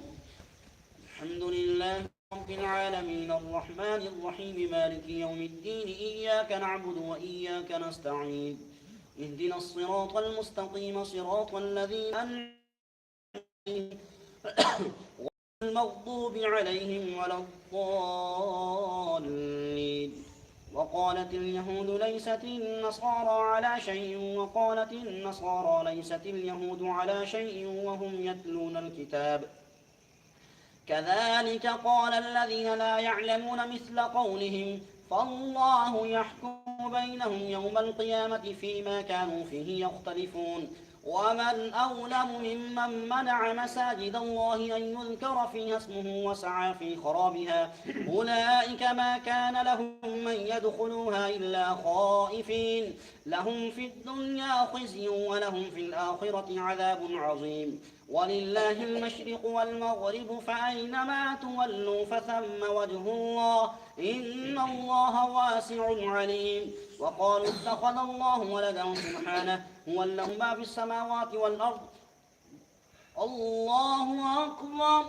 الحمد لله رب العالمين الرحمن الرحيم مالك يوم الدين إياك نعبد وإياك نستعين اهدنا الصراط المستقيم صراط الذين أنعمت المغضوب عليهم ولا الضالين وقالت اليهود ليست النصارى على شيء وقالت النصارى ليست اليهود على شيء وهم يتلون الكتاب كذلك قال الذين لا يعلمون مثل قولهم فالله يحكم بينهم يوم القيامة فيما كانوا فيه يختلفون ومن أظلم ممن منع مساجد الله أن يذكر فيها اسمه وسعى في خرابها أولئك ما كان لهم من يدخلوها إلا خائفين لهم في الدنيا خزي ولهم في الآخرة عذاب عظيم ولله المشرق والمغرب فأينما تولوا فثم وجه الله إن الله واسع عليم وقالوا اتخذ الله ولدا سبحانه هو له ما في السماوات والأرض الله أكبر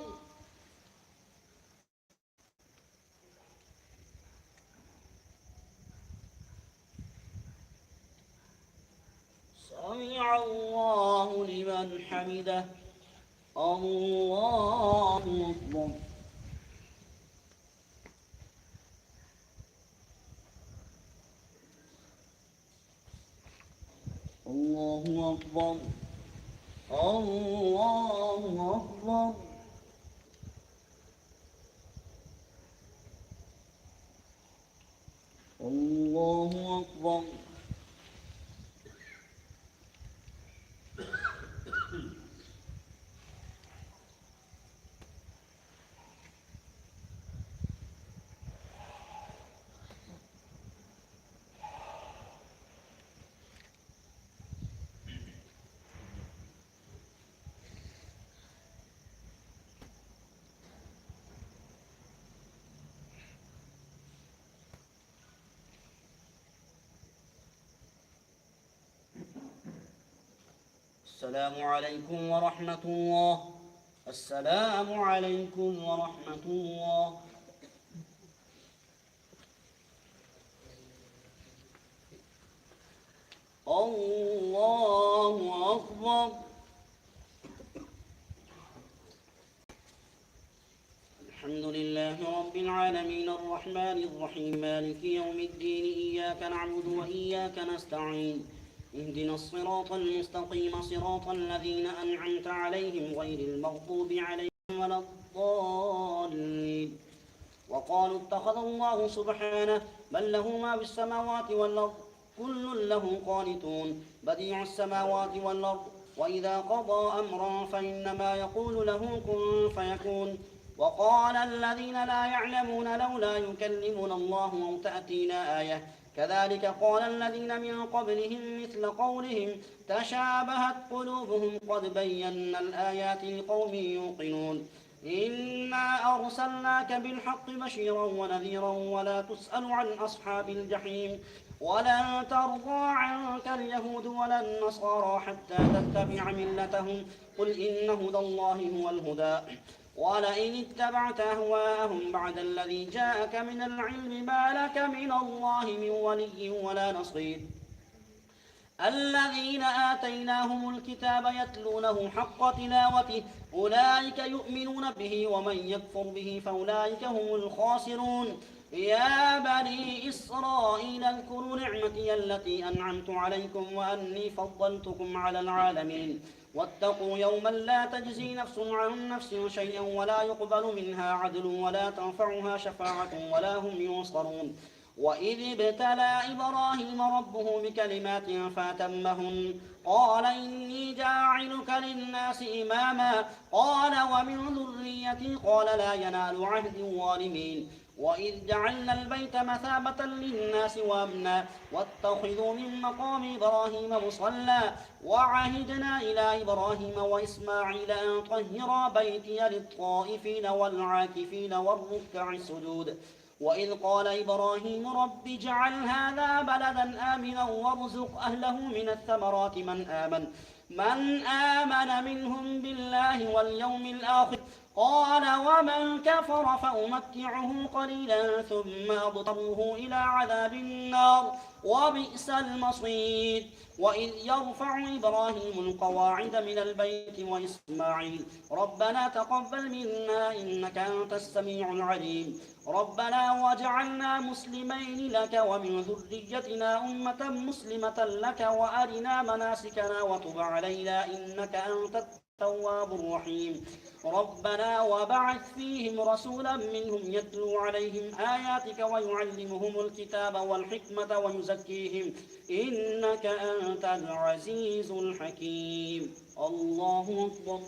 سمع الله لمن حمده الله أكبر الله أكبر الله أكبر الله أكبر السلام عليكم ورحمة الله السلام عليكم ورحمة الله الله أكبر الحمد لله رب العالمين الرحمن الرحيم مالك يوم الدين إياك نعبد وإياك نستعين اهدنا الصراط المستقيم صراط الذين أنعمت عليهم غير المغضوب عليهم ولا الضالين. وقالوا اتخذ الله سبحانه بل له ما في السماوات والأرض كل له قانتون بديع السماوات والأرض وإذا قضى أمرا فإنما يقول له كن فيكون. وقال الذين لا يعلمون لولا يكلمنا الله أو تأتينا آية كذلك قال الذين من قبلهم مثل قولهم تشابهت قلوبهم قد بينا الآيات لقوم يوقنون. إنا أرسلناك بالحق بشيرا ونذيرا ولا تسأل عن أصحاب الجحيم ولن ترضى عنك اليهود ولا النصارى حتى تتبع ملتهم قل إن هدى الله هو الهدى ولئن اتبعت أهواءهم بعد الذي جاءك من العلم ما لك من الله من ولي ولا نصير. الذين آتيناهم الكتاب يتلونه حق تلاوته أولئك يؤمنون به ومن يكفر به فأولئك هم الخاسرون. يا بني إسرائيل اذكروا نعمتي التي أنعمت عليكم وأني فضلتكم على العالمين واتقوا يوما لا تجزي نفس عن نفس شيئا ولا يقبل منها عدل ولا تنفعها شفاعة ولا هم ينصرون. وإذ ابتلى إبراهيم ربه بكلمات فأتمهن قال إني جاعلك للناس إماما قال ومن ذريتي قال لا ينال عهد الظالمين. وإذ جعلنا البيت مثابة للناس وأمنا واتخذوا من مقام إبراهيم مصلى وعهدنا إلى إبراهيم وإسماعيل أن طهرا بيتي للطائفين والعاكفين والركع السجود. وإذ قال إبراهيم رب اجعل هذا بلدا آمنا وارزق أهله من الثمرات من آمن منهم بالله واليوم الآخر قال ومن كفر فأمتعه قليلا ثم أضطره إلى عذاب النار وبئس المصير. وإذ يرفع إبراهيم القواعد من البيت وإسماعيل ربنا تقبل منا إنك أنت السميع العليم ربنا واجعلنا مسلمين لك ومن ذريتنا أمة مسلمة لك وأرنا مناسكنا وتب علينا إنك أنت التواب الرحيم. ربنا وبعث فيهم رسولا منهم يتلو عليهم آياتك ويعلمهم الكتاب والحكمة ويزكيهم إنك أنت العزيز الحكيم. الله أكبر.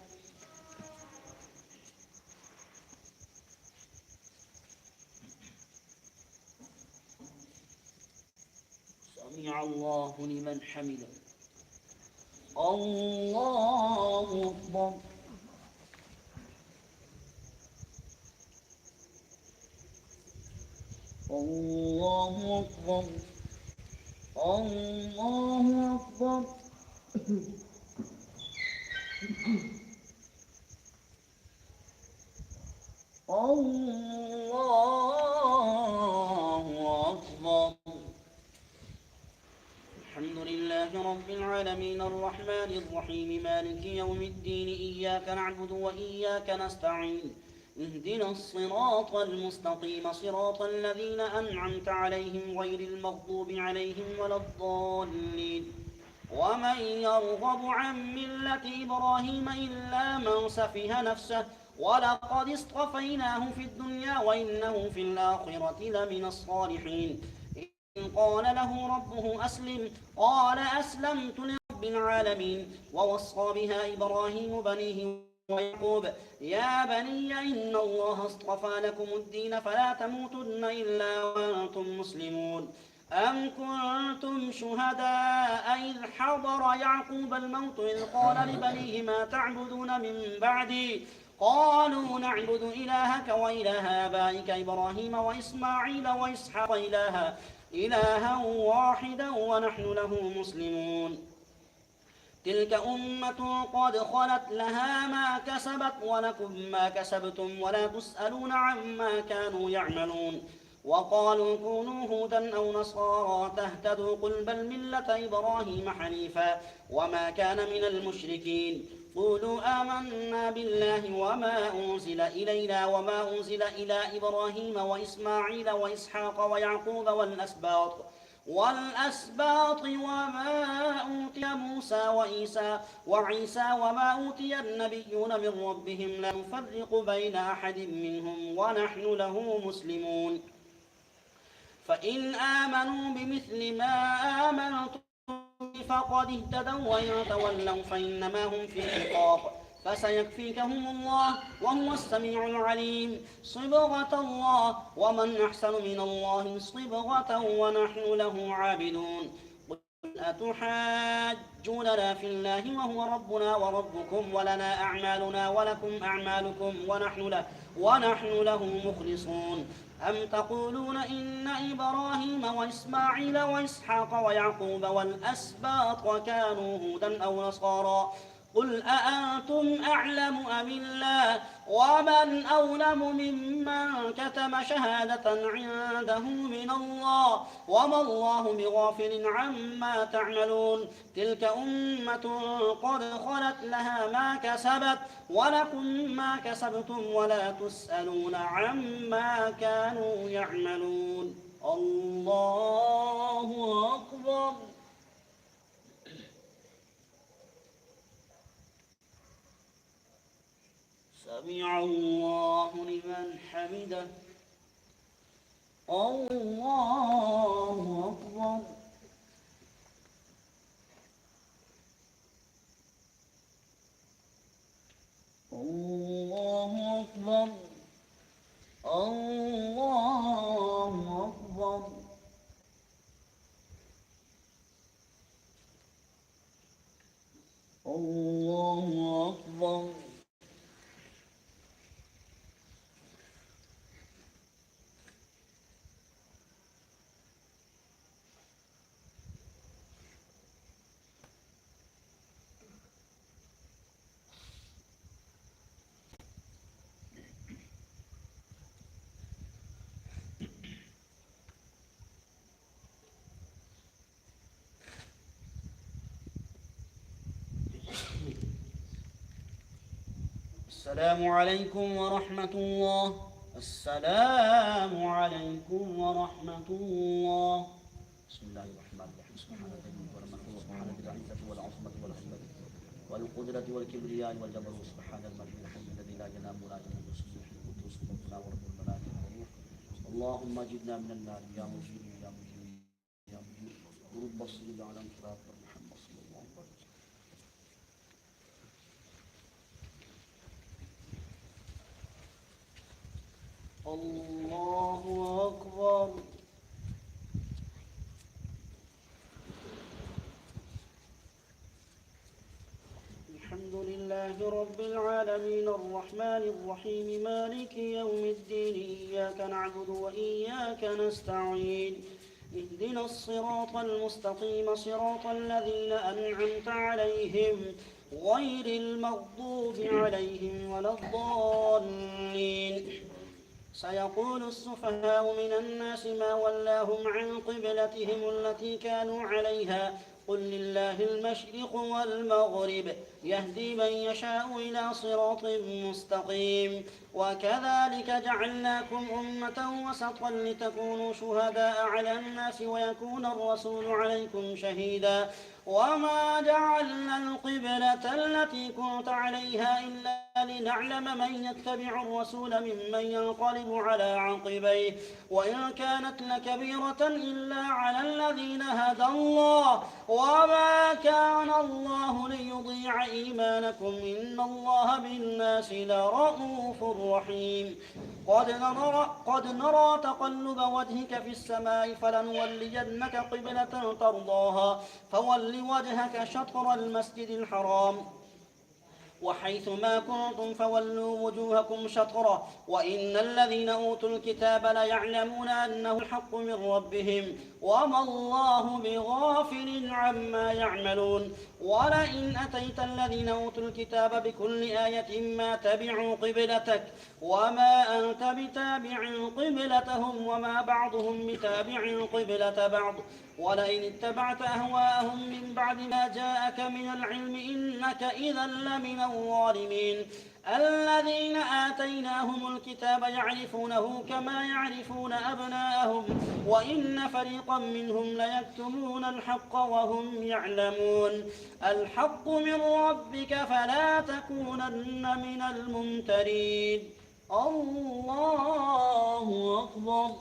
سمع الله لمن حمده. الله أكبر. الله أكبر. الله أكبر. الله أكبر. الحمد لله رب العالمين الرحمن الرحيم مالك يوم الدين إياك نعبد وإياك نستعين اهدنا الصراط المستقيم صراط الذين أنعمت عليهم غير المغضوب عليهم ولا الضالين. ومن يرغب عن ملة إبراهيم إلا من سفه نفسه ولقد اصطفيناه في الدنيا وإنه في الآخرة لمن الصالحين. قال له ربه أسلم قال أسلمت لرب العالمين. ووصى بها إبراهيم بنيه ويعقوب يا بني إن الله اصطفى لكم الدين فلا تموتن إلا وأنتم مسلمون. أم كنتم شهداء إذ حضر يعقوب الموت إذ قال لبنيه ما تعبدون من بعدي قالوا نعبد إلهك وإله آبائك إبراهيم وإسماعيل وإسحاق إلها واحدا ونحن له مسلمون. تلك أمة قد خلت لها ما كسبت ولكم ما كسبتم ولا تسألون عما كانوا يعملون. وقالوا كونوا هودا أو نصارى تهتدوا قل بل ملة إبراهيم حنيفا وما كان من المشركين. قولوا آمنا بالله وما أنزل إلينا وما أنزل إلى إبراهيم وإسماعيل وإسحاق ويعقوب والأسباط وما أوتي موسى وعيسى وما أوتي النبيون من ربهم لا نفرق بين أحد منهم ونحن له مسلمون فإن آمنوا بمثل ما آمنتم فقد اهتدوا وإن تولوا فإنما هم في شقاق فسيكفيكهم الله وهو السميع العليم صبغة الله ومن أحسن من الله صبغة ونحن له عابدون قل أتحاجوننا في الله وهو ربنا وربكم ولنا أعمالنا ولكم أعمالكم ونحن له مخلصون أم تقولون إن إبراهيم وإسماعيل وإسحاق ويعقوب والأسباط كانوا هودا أو نصارى قل أأنتم أعلم أم الله ومن أظلم ممن كتم شهادة عنده من الله وما الله بغافل عما تعملون تلك أمة قد خلت لها ما كسبت ولكم ما كسبتم ولا تسألون عما كانوا يعملون الله أكبر سمع الله لمن حمده الله أكبر الله أكبر الله أكبر الله أكبر السلام عليكم ورحمة الله السلام عليكم ورحمة الله بسم الله الرحمن الرحيم سبحان الذي ورمته سبحان العزة والعظمة والهيبة والقدرة والكبرياء والجبروت سبحان الملك الحي الذي لا ينام ولا ينام السبوح القدوس ربنا ورب الملائكة والروح اللهم اجرنا من النار يا مجيب يا مجيب يا مجيب ورب الصليب على انفراد محمد صلى الله عليه وسلم الله أكبر الحمد لله رب العالمين الرحمن الرحيم مالك يوم الدين إياك نعبد وإياك نستعين اهدنا الصراط المستقيم صراط الذين أنعمت عليهم غير المغضوب عليهم ولا الضالين سيقول السفهاء من الناس ما ولاهم عن قبلتهم التي كانوا عليها قل لله المشرق والمغرب يهدي من يشاء إلى صراط مستقيم وكذلك جعلناكم أمة وسطا لتكونوا شهداء على الناس ويكون الرسول عليكم شهيدا وما جعلنا القبلة التي كنت عليها إلا لنعلم من يتبع الرسول ممن ينقلب على عقبيه وإن كانت لكبيرة إلا على الذين هدى الله وما كان الله ليضيع إيمانكم إن الله بالناس لرؤوف رحيم قد نرى تقلب وجهك في السماء فلنولينك قبلة ترضاها فول وجهك شطر المسجد الحرام وحيث ما كنتم فولوا وجوهكم شطره وإن الذين أوتوا الكتاب ليعلمون أنه الحق من ربهم وما الله بغافل عما يعملون ولئن أتيت الذين أوتوا الكتاب بكل آية ما تبعوا قبلتك وما أنت بتابع قبلتهم وما بعضهم بتابع قبلة بعض ولئن اتبعت أهواءهم من بعد ما جاءك من العلم إنك إذا لمن الظالمين الذين آتيناهم الكتاب يعرفونه كما يعرفون أبناءهم وإن فريقا منهم ليكتمون الحق وهم يعلمون الحق من ربك فلا تكونن من الممترين الله أكبر.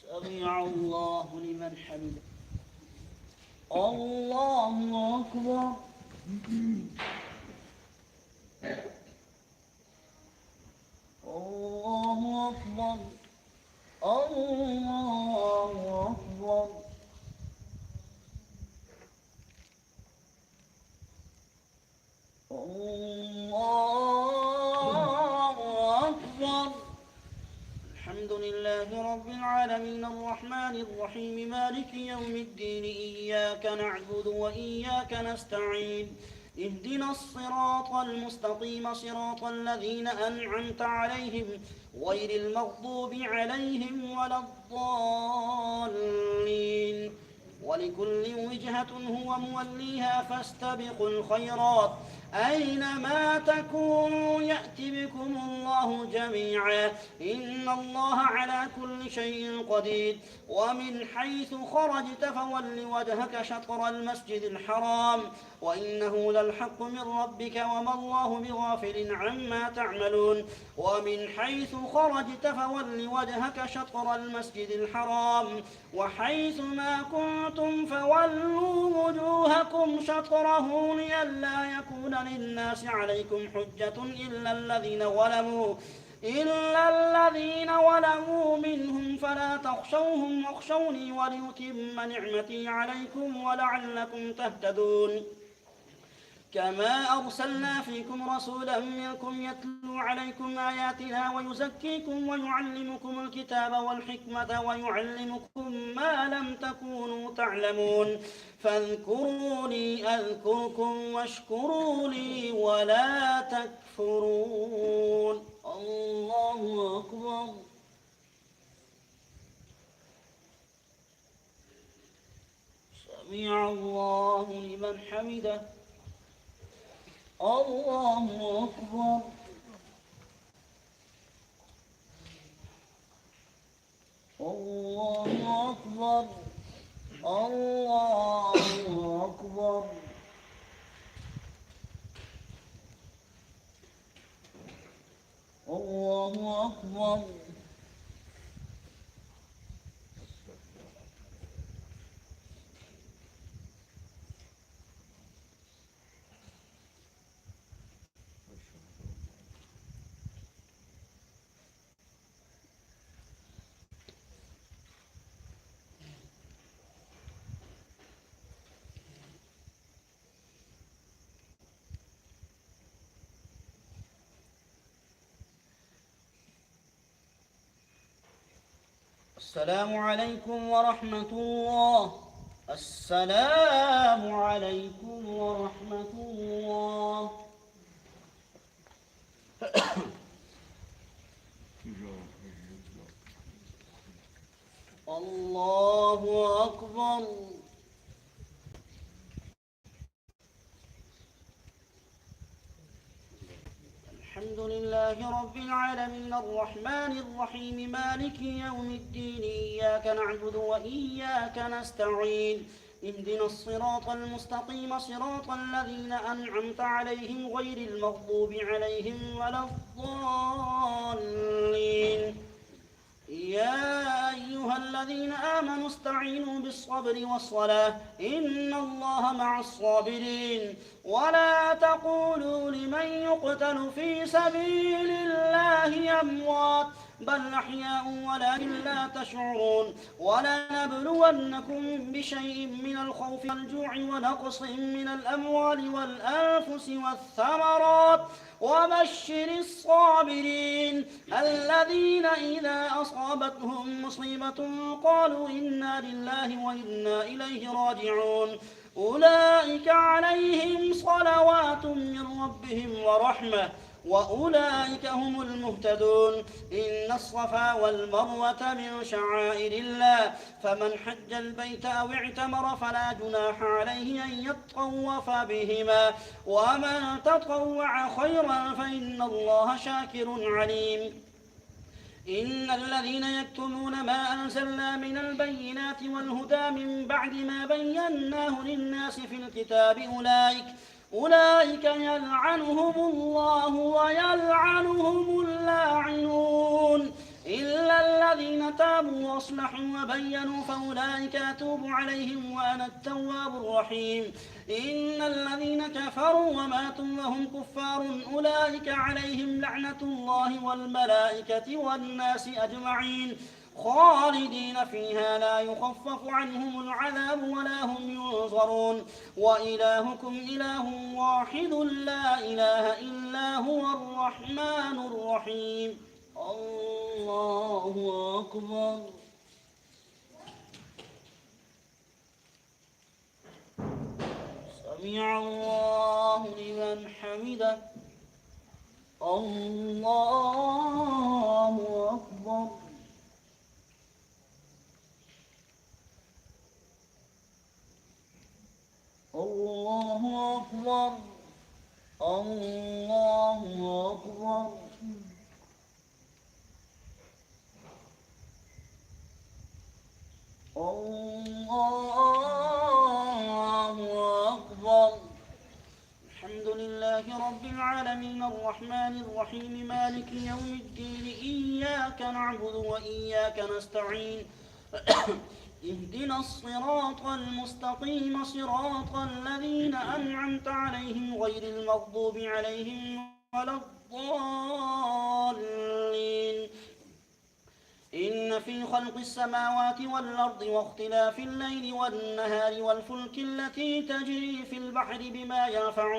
سمع الله لمن حمده. الله أكبر. الله أكبر. الله أكبر. الله أكبر. الحمد لله رب العالمين الرحمن الرحيم مالك يوم الدين إياك نعبد وإياك نستعين اهدنا الصراط المستقيم صراط الذين أنعمت عليهم غير المغضوب عليهم ولا الضالين ولكل وجهة هو موليها فاستبقوا الخيرات أينما تكونوا يأت بكم الله جميعا إن الله على كل شيء قدير ومن حيث خرجت فول وجهك شطر المسجد الحرام وإنه للحق من ربك وما الله بغافل عما تعملون ومن حيث خرجت فول وجهك شطر المسجد الحرام وحيث ما كنتم فولوا وجوهكم شطره لئلا يكون للناس عليكم حجة إلا الذين ظلموا منهم فلا تخشوهم واخشوني ولأتم نعمتي عليكم ولعلكم تهتدون كما أرسلنا فيكم رسولا منكم يتلو عليكم آياتنا ويزكيكم ويعلمكم الكتاب والحكمة ويعلمكم ما لم تكونوا تعلمون فاذكروني أذكركم واشكروا لي ولا تكفرون الله أكبر. سمع الله لمن حمده. الله أكبر. الله أكبر. الله أكبر. الله أكبر. السلام عليكم ورحمة الله. السلام عليكم ورحمة الله. الله أكبر. الحمد لله رب العالمين الرحمن الرحيم مالك يوم الدين إياك نعبد وإياك نستعين اهدنا الصراط المستقيم صراط الذين أنعمت عليهم غير المغضوب عليهم ولا الضالين يا أيها الذين آمنوا استعينوا بالصبر والصلاة إن الله مع الصابرين ولا تقولوا لمن يقتل في سبيل الله أموات بل أحياء ولكن لا تشعرون ولنبلونكم بشيء من الخوف والجوع ونقص من الأموال والأنفس والثمرات وبشر الصابرين الذين إذا أصابتهم مصيبة قالوا إنا لله وإنا إليه راجعون أولئك عليهم صلوات من ربهم ورحمة وأولئك هم المهتدون. إن الصفا والمروة من شعائر الله، فمن حج البيت أو اعتمر فلا جناح عليه أن يطوف بهما، ومن تطوع خيرا فإن الله شاكر عليم. إن الذين يكتمون ما أنزلنا من البينات والهدى من بعد ما بيناه للناس في الكتاب أولئك يلعنهم الله ويلعنهم اللاعنون إلا الذين تابوا وأصلحوا وبينوا فأولئك أتوب عليهم وأنا التواب الرحيم. إن الذين كفروا وماتوا وهم كفار أولئك عليهم لعنة الله والملائكة والناس أجمعين خالدين فيها لا يخفف عنهم العذاب ولا هم ينظرون. وإلهكم إله واحد لا إله إلا هو الرحمن الرحيم. الله أكبر. سمع الله لمن حمده. الله أكبر. الله أكبر. الله أكبر. الله أكبر. الحمد لله رب العالمين الرحمن الرحيم مالك يوم الدين إياك نعبد وإياك نستعين اهدنا الصراط المستقيم صراط الذين أنعمت عليهم غير المغضوب عليهم ولا الضالين. إن في خلق السماوات والأرض واختلاف الليل والنهار والفلك التي تجري في البحر بما ينفع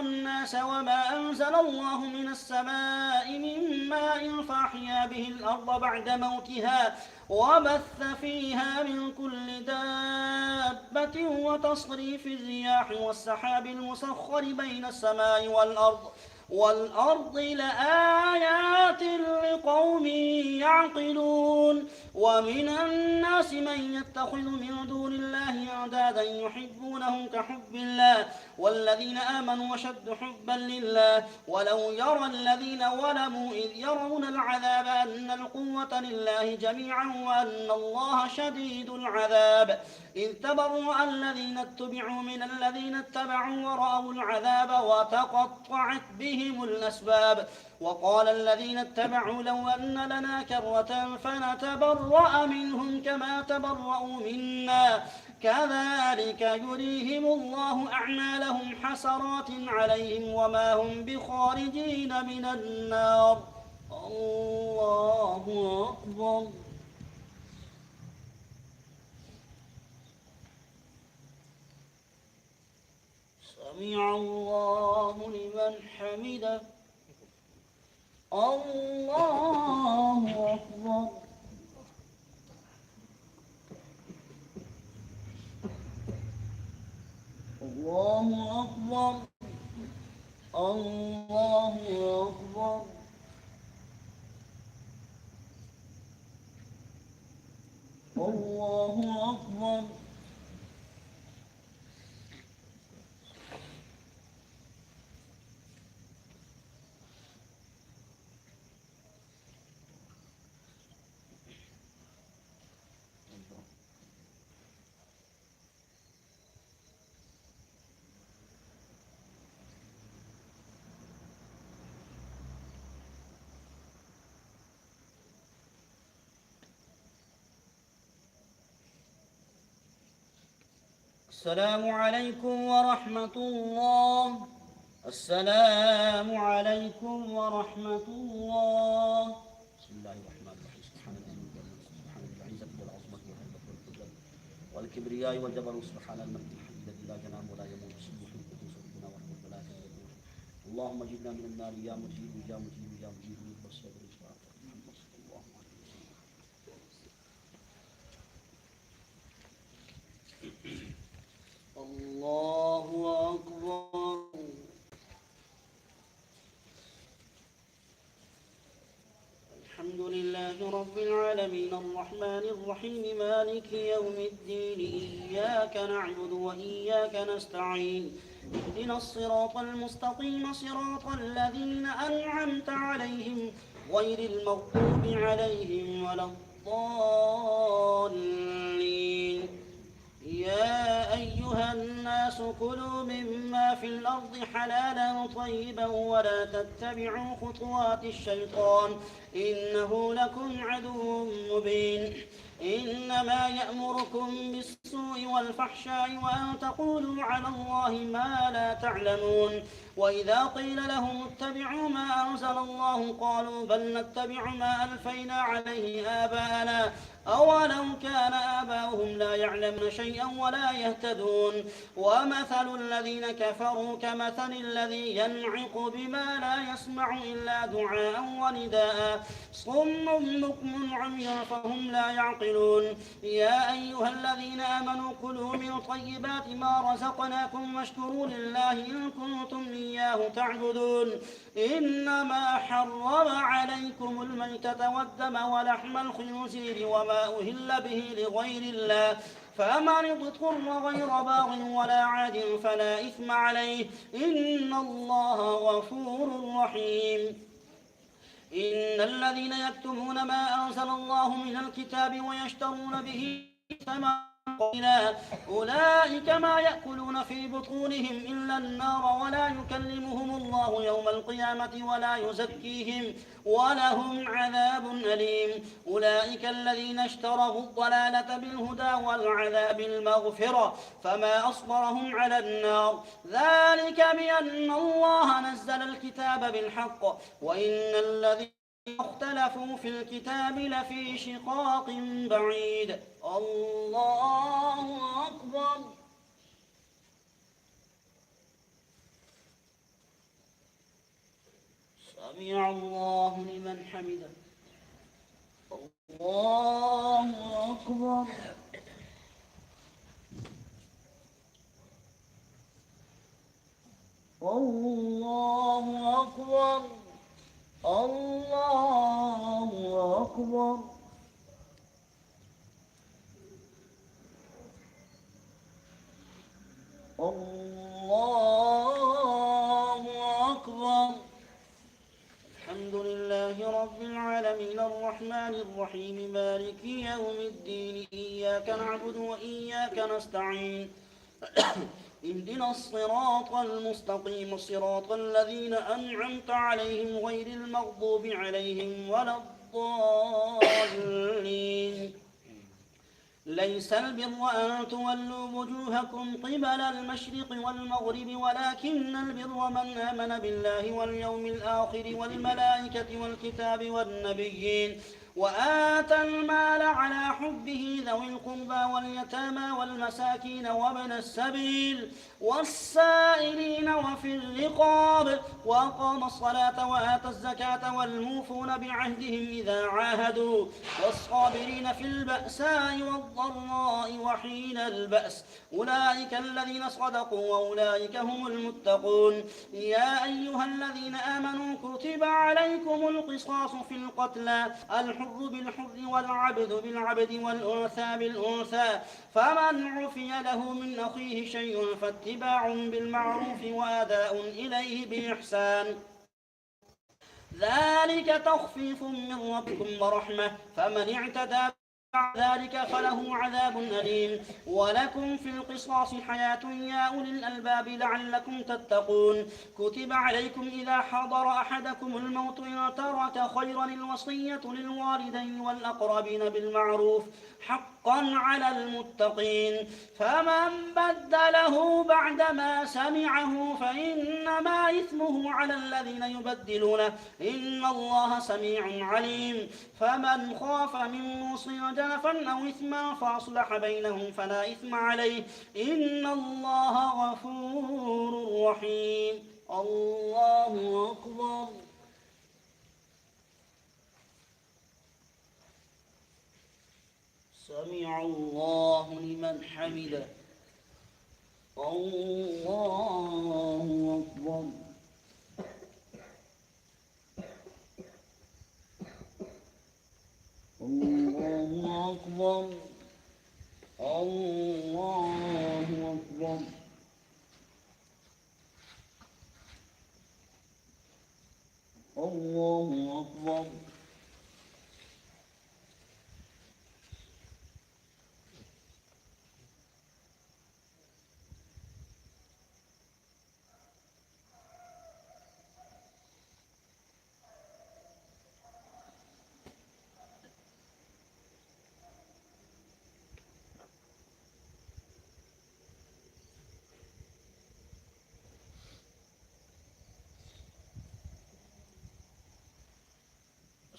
الناس وما أنزل الله من السماء من ماء فأحيا به الأرض بعد موتها وبث فيها من كل دابة وتصريف الرياح والسحاب المسخر بين السماء والأرض لآيات لقوم يعقلون. ومن الناس من يتخذ من دون الله أندادا يحبونهم كحب الله والذين آمنوا أشد حبا لله ولو يرى الذين ظلموا إذ يرون العذاب أن القوة لله جميعا وأن الله شديد العذاب إذ تبرأ الذين اتبعوا من الذين اتبعوا ورأوا العذاب وتقطعت بهم الأسباب وقال الذين اتبعوا لو أن لنا كرة فنتبرأ منهم كما تبرأوا منا كذلك يريهم الله أعمالهم حسرات عليهم وما هم بخارجين من النار. الله أكبر. سمع الله لمن حمده. الله أكبر. الله أكبر. الله أكبر. الله أكبر. السلام عليكم ورحمة الله. السلام عليكم ورحمة الله. بسم الله الرحمن الرحيم. سبحان العزة والعظمة والهيبة والقدرة والكبرياء والجبروت سبحان الملك الحي الذي لا ينام ولا يموت سبح القدوس ربنا ورب الملائكة والروح. اللهم اجرنا من النار يا مجيب يا مجيب يا مجيب والصبر والصلاة محمد صلى الله عليه وسلم. الله أكبر. الحمد لله رب العالمين الرحمن الرحيم مالك يوم الدين إياك نعبد وإياك نستعين اهدنا الصراط المستقيم صراط الذين أنعمت عليهم غير المغضوب عليهم ولا الضالين. يا أيها الناس كلوا مما في الأرض حلالا طيبا ولا تتبعوا خطوات الشيطان إنه لكم عدو مبين. إنما يأمركم بالسوء والفحشاء وأن تقولوا على الله ما لا تعلمون. وإذا قيل لهم اتبعوا ما أنزل الله قالوا بل نتبع ما ألفينا عليه آباءنا أولو كان آباؤهم لا يعلمون شيئا ولا يهتدون. ومثل الذين كفروا كمثل الذي ينعق بما لا يسمع إلا دعاء ونداء صم بكم عمي فهم لا يعقلون. يا أيها الذين آمنوا كلوا من طيبات ما رزقناكم واشكروا لله إن كنتم إياه تعبدون. إنما حرم عليكم الميتة والدم ولحم الخنزير وما أهل به لغير الله فمن اضطر غير باغ ولا عاد فلا إثم عليه إن الله غفور رحيم. إن الذين يكتمون ما أنزل الله من الكتاب ويشترون به ثمنا قليلا أولئك ما يأكلون في بطونهم إلا النار ولا يكلمهم الله يوم القيامة ولا يزكيهم ولهم عذاب أليم. أولئك الذين اشتروا الضلالة بالهدى والعذاب المغفرة فما أصبرهم على النار ذلك بأن الله نزل الكتاب بالحق وإن الذين اختلفوا في الكتاب لفي شقاق بعيد. الله أكبر. سمع الله لمن حمده. الله أكبر. الله أكبر. الله أكبر. الله أكبر. الحمد لله رب العالمين الرحمن الرحيم مالك يوم الدين إياك نعبد وإياك نستعين اهدنا الصراط المستقيم صراط الذين أنعمت عليهم غير المغضوب عليهم ولا الضالين. ليس البر أن تولوا وجوهكم قبل المشرق والمغرب ولكن البر من آمن بالله واليوم الآخر والملائكة والكتاب والنبيين وآتى المال على حبه ذوي القربى واليتامى والمساكين وابن السبيل والسائلين وفي الرقاب وأقام الصلاة وآتى الزكاة والموفون بعهدهم إذا عاهدوا والصابرين في البأساء والضراء وحين البأس أولئك الذين صدقوا وأولئك هم المتقون. يا أيها الذين آمنوا كتب عليكم القصاص في القتلى الحر بالحر والعبد بالعبد والأنثى بالأنثى فمن عفي له من أخيه شيء فاتباع بالمعروف وأداء إليه بإحسان ذلك تخفيف من ربكم ورحمة فمن اعتدى بعد ذلك فله عذاب أليم. ولكم في القصاص حياة يا أولي الألباب لعلكم تتقون. كتب عليكم إذا حضر أحدكم الموت إن ترك خيرا الوصية للوالدين والأقربين بالمعروف حقا على المتقين فمن بدله بعدما سمعه فإنما إثمه على الذين يبدلونه إن الله سميع عليم. فمن خاف من موص جنفا أو إثما فأصلح بينهم فلا إثم عليه إن الله غفور رحيم. الله أكبر. سمع الله لمن حمده. الله أكبر.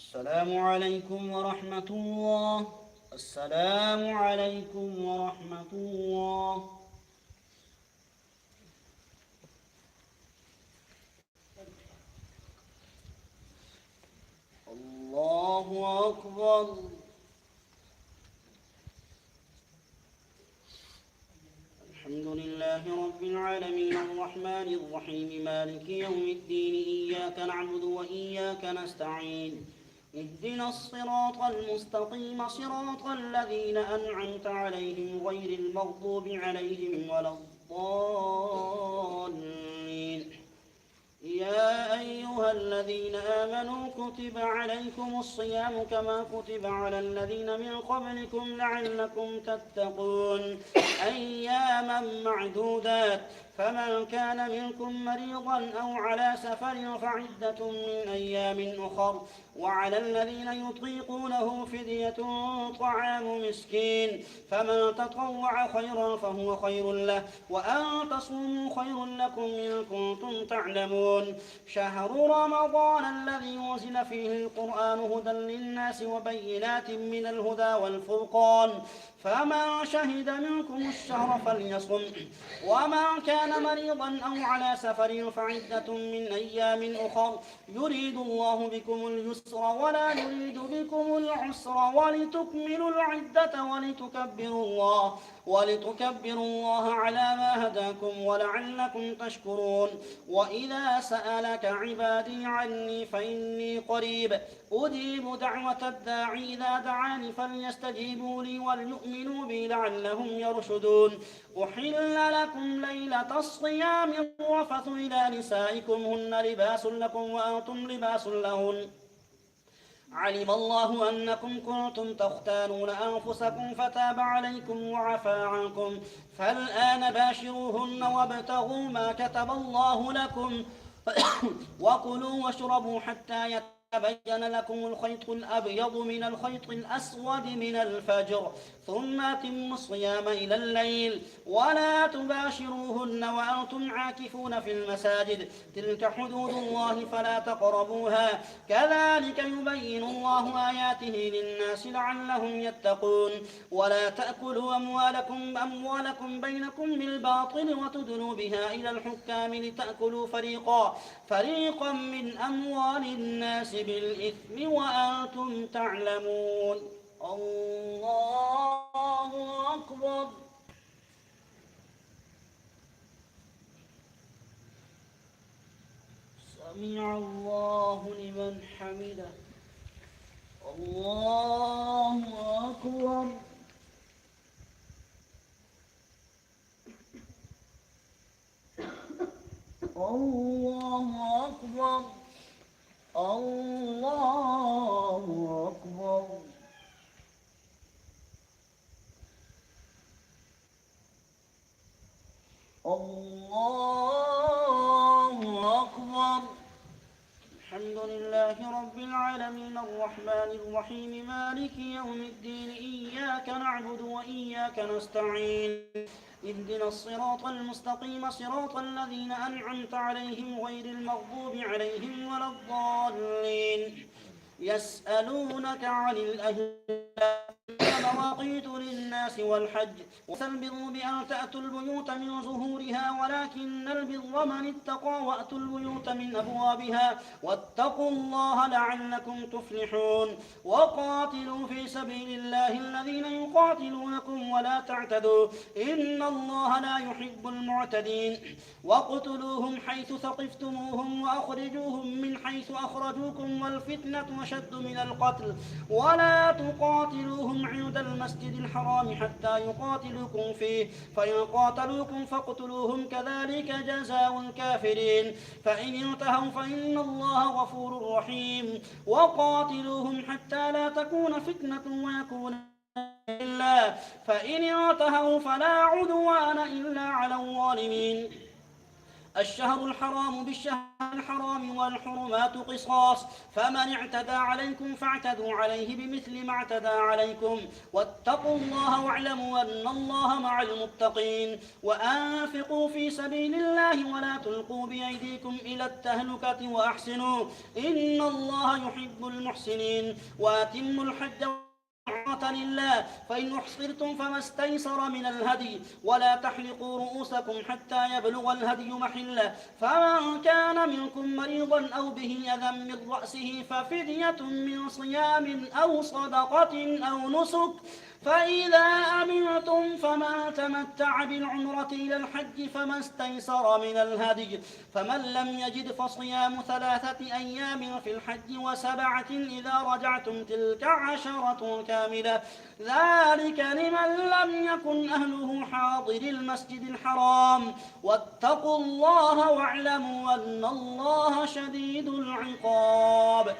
السلام عليكم ورحمة الله. السلام عليكم ورحمة الله. الله أكبر. الحمد لله رب العالمين الرحمن الرحيم مالك يوم الدين إياك نعبد وإياك نستعين اهدنا الصراط المستقيم صراط الذين أنعمت عليهم غير المغضوب عليهم ولا الضالين. يا أيها الذين آمنوا كتب عليكم الصيام كما كتب على الذين من قبلكم لعلكم تتقون أياما معدودات فمن كان منكم مريضا أو على سفر فعدة من أيام أخر وعلى الذين يطيقونه فدية طعام مسكين فمن تطوع خيرا فهو خير له وأن تصوموا خير لكم إن كنتم تعلمون. شهر رمضان الذي أنزل فيه القرآن هدى للناس وبينات من الهدى والفرقان فمن شهد منكم الشهر فليصم ومن كان مريضا أو على سفر فعدة من أيام أخر يريد الله بكم اليسر ولا يريد بكم العسر ولتكملوا العدة ولتكبروا الله على ما هداكم ولعلكم تشكرون. وإذا سألك عبادي عني فإني قريب أجيب دعوة الداعي إذا دعاني فليستجيبوا لي وليؤمنوا بي لعلهم يرشدون. أحل لكم ليلة الصيام الرفث إلى نسائكم هن لباس لكم وأنتم لباس لهن علم الله أنكم كنتم تختانون أنفسكم فتاب عليكم وعفى عنكم فالآن باشروهن وابتغوا ما كتب الله لكم وكلوا واشربوا حتى يتبين لكم الخيط الأبيض من الخيط الأسود من الفجر ثم أتموا الصيام إلى الليل ولا تباشروهن وأنتم عاكفون في المساجد تلك حدود الله فلا تقربوها كذلك يبين الله آياته للناس لعلهم يتقون. ولا تأكلوا أموالكم بينكم بالباطل وتدلوا بها إلى الحكام لتأكلوا فريقا من أموال الناس بالإثم وأنتم تعلمون. الله أكبر. سمع الله لمن حمده. الله أكبر. الله أكبر. الله أكبر. الله أكبر. الحمد لله رب العالمين الرحمن الرحيم مالك يوم الدين إياك نعبد وإياك نستعين اهدنا الصراط المستقيم صراط الذين أنعمت عليهم غير المغضوب عليهم ولا الضالين. يسألونك عن الأهلة مواقيت للناس والحج وسلبروا بأن تأتوا البيوت من ظهورها ولكن البر من اتقى وأتوا البيوت من أبوابها واتقوا الله لعلكم تفلحون. وقاتلوا في سبيل الله الذين يقاتلونكم ولا تعتدوا إن الله لا يحب المعتدين. واقتلوهم حيث ثقفتموهم وأخرجوهم من حيث أخرجوكم والفتنة أشد من القتل ولا تقاتلوهم عند المسجد الحرام حتى يقاتلوكم فيه فإن قاتلوكم فاقتلوهم كذلك جزاء الكافرين. فإن انتهوا فإن الله غفور رحيم. وقاتلوهم حتى لا تكون فتنة ويكون لله فإن انتهوا فلا عدوان إلا على الظالمين. الشهر الحرام بالشهر الحرام والحرمات قصاص، فمن اعتدى عليكم فاعتدوا عليه بمثل ما اعتدى عليكم، واتقوا الله واعلموا أن الله مع المتقين. وأنفقوا في سبيل الله ولا تلقوا بأيديكم إلى التهلكة وأحسنوا إن الله يحب المحسنين. وأتموا الحج لله، فإن أحصرتم فما استيسر من الهدي، ولا تحلقوا رؤوسكم حتى يبلغ الهدي محله، فمن كان منكم مريضا أو به أذى من رأسه ففدية من صيام أو صدقة أو نسك، فإذا أمنتم فمن تمتع بالعمرة إلى الحج فما استيسر من الهدي، فمن لم يجد فصيام 3 أيام في الحج و7 إذا رجعتم تلك 10 كاملة، ذلك لمن لم يكن أهله حاضر المسجد الحرام. واتقوا الله واعلموا أن الله شديد العقاب.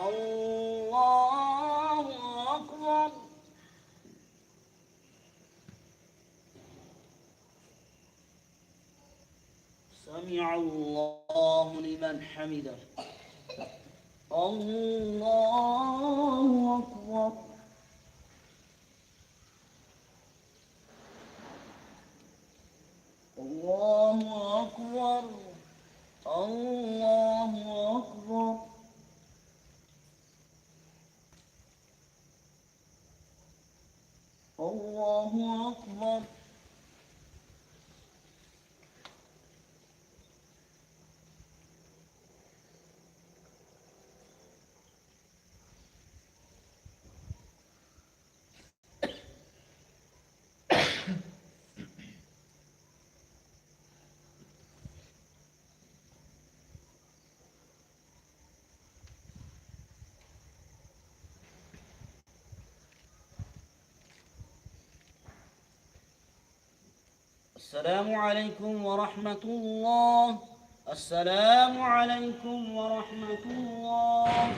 الله أكبر. سمع الله لمن حمده. الله أكبر. الله أكبر. الله أكبر. الله أكبر. السلام عليكم ورحمة الله. السلام عليكم ورحمة الله.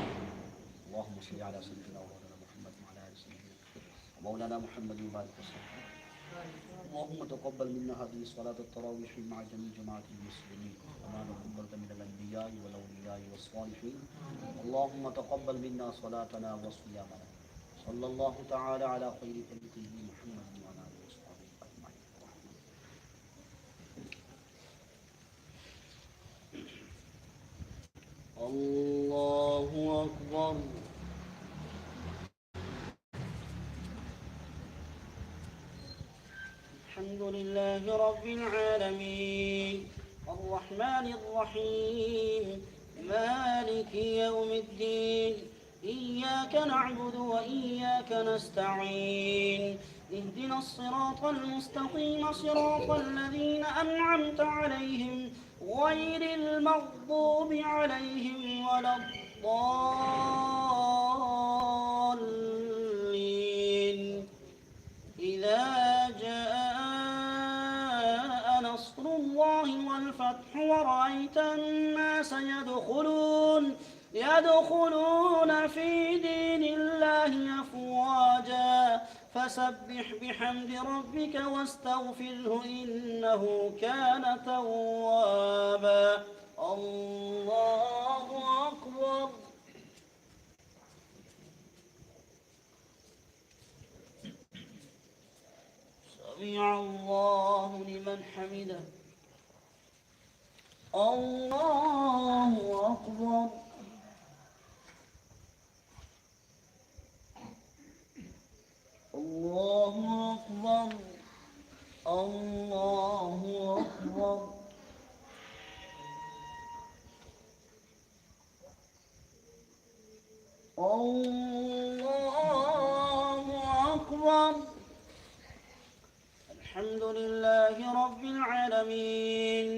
اللهم صل على سيدنا ومولانا محمد وعلى آل سيدنا ومولانا محمد وبارك وسلم. اللهم تقبل منا هذه صلاة التراويح مع جميع جماعة المسلمين كما تقبلت من الأنبياء والأولياء والصالحين. اللهم تقبل منا صلاتنا وصيامنا. صلى الله تعالى على خير خلقه محمد وعلى آله وصحبه أجمعين. الله أكبر. الحمد لله رب العالمين الرحمن الرحيم مالك يوم الدين إياك نعبد وإياك نستعين اهدنا الصراط المستقيم صراط الذين أنعمت عليهم غير المغضوب عليهم ولا الضالين. إذا جاء نصر الله والفتح ورأيت الناس يدخلون في دين الله أفواجا فسبح بحمد ربك واستغفره إنه كان توابا. الله أكبر. سمع الله لمن حمده. الله أكبر. الله أكبر. الله أكبر. الله أكبر. الحمد لله رب العالمين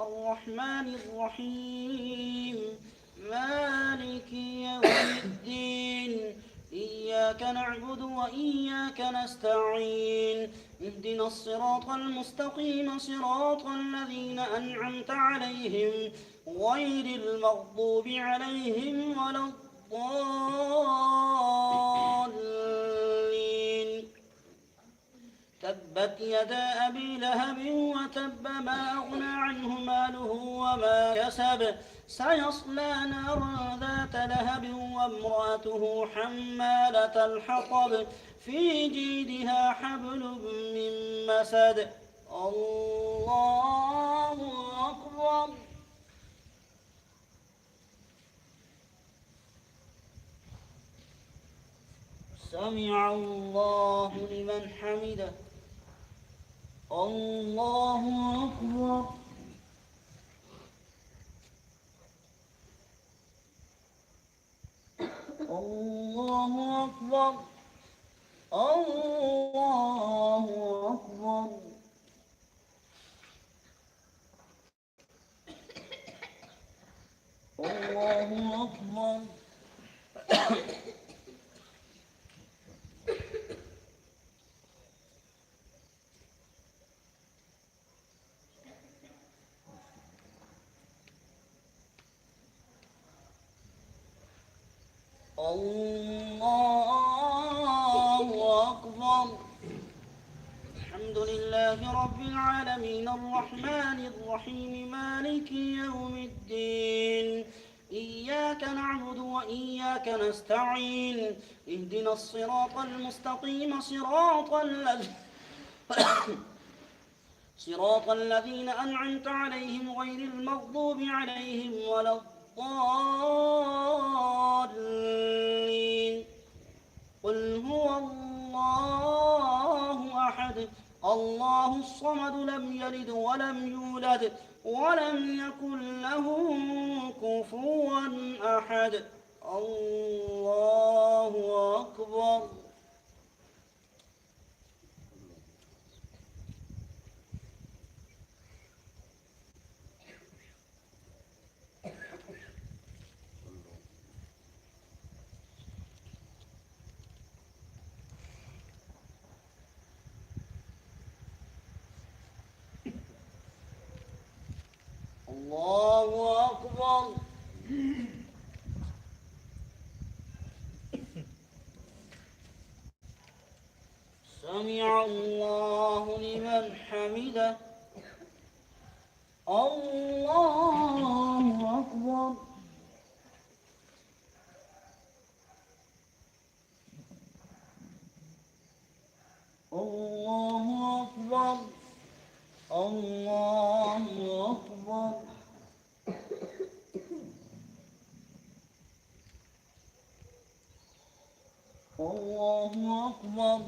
الرحمن الرحيم مالك يوم الدين إياك نعبد وإياك نستعين اهدنا الصراط المستقيم صراط الذين أنعمت عليهم غير المغضوب عليهم ولا الضالين. تبت تبت يدا أبي لهب وتب ما أغنى عنه ماله وما كسب سيصلى نارا ذات لهب وامرأته حمالة الحطب في جيدها حبل من مسد. الله أكبر. سمع الله لمن حمده. الله أكبر. الله أكبر. الله أكبر. الله أكبر. الله أكبر. الحمد لله رب العالمين الرحمن الرحيم مالك يوم الدين إياك نعبد وإياك نستعين اهدنا الصراط المستقيم صراط الذين أنعمت عليهم غير المغضوب عليهم ولا الضالين. قل هو الله أحد الله الصمد لم يلد ولم يولد ولم يكن له كفوا أحد. الله أكبر. الله أكبر. سمع الله لمن حمده. الله أكبر. الله أكبر. الله أكبر. الله أكبر.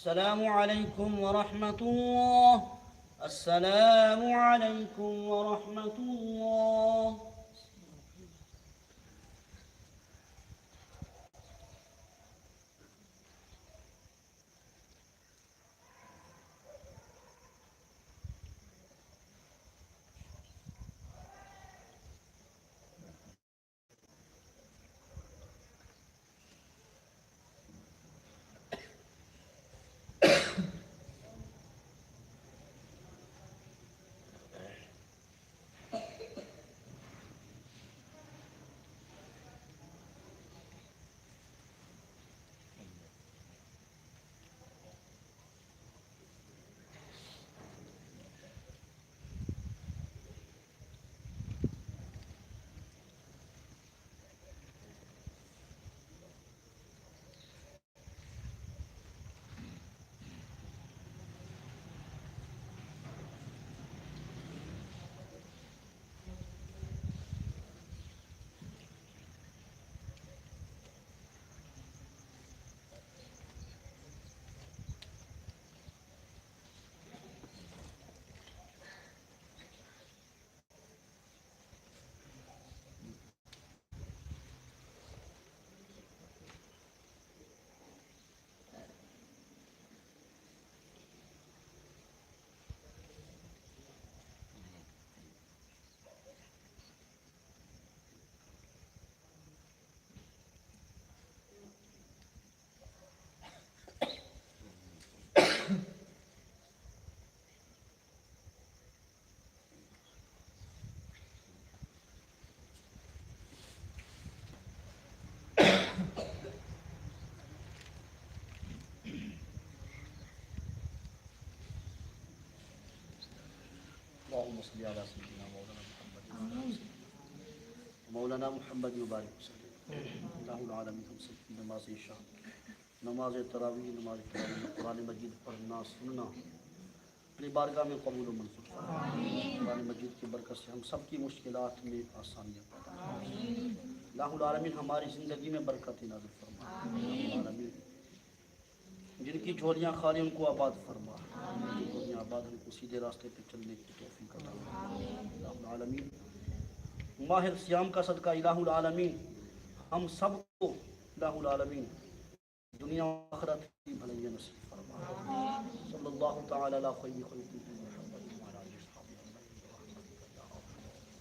السلام عليكم ورحمة الله. السلام عليكم ورحمة الله. اللهم صل على سيدنا مولانا محمد مولانا محمد مبارک وسلم اللہ العالمین. ہم سب کی نماز عشاء، نماز تراویح، قرآن مجید پڑھنا سننا اپنی بارگاہ میں قبول و منظور فرما. قرآن مجید کی برکت سے ہم سب کی مشکلات میں آسانیاں پیدا فرما. اللہ العالمین ہماری زندگی میں برکت نازل فرما. اللہ العالمین جن کی جھولیاں خالی ان کو آباد فرما، جن کی جھولیاں آباد ان کو سیدھے راستے پہ چلنے کی توفیق عطا فرما. اللہ العالمین ماہ صیام کا صدقہ الہ العالمین ہم سب کو الہ العالمین دنیا و آخرت کی بھلائی نصیب فرما. صلی اللہ تعالی علی خیر خلق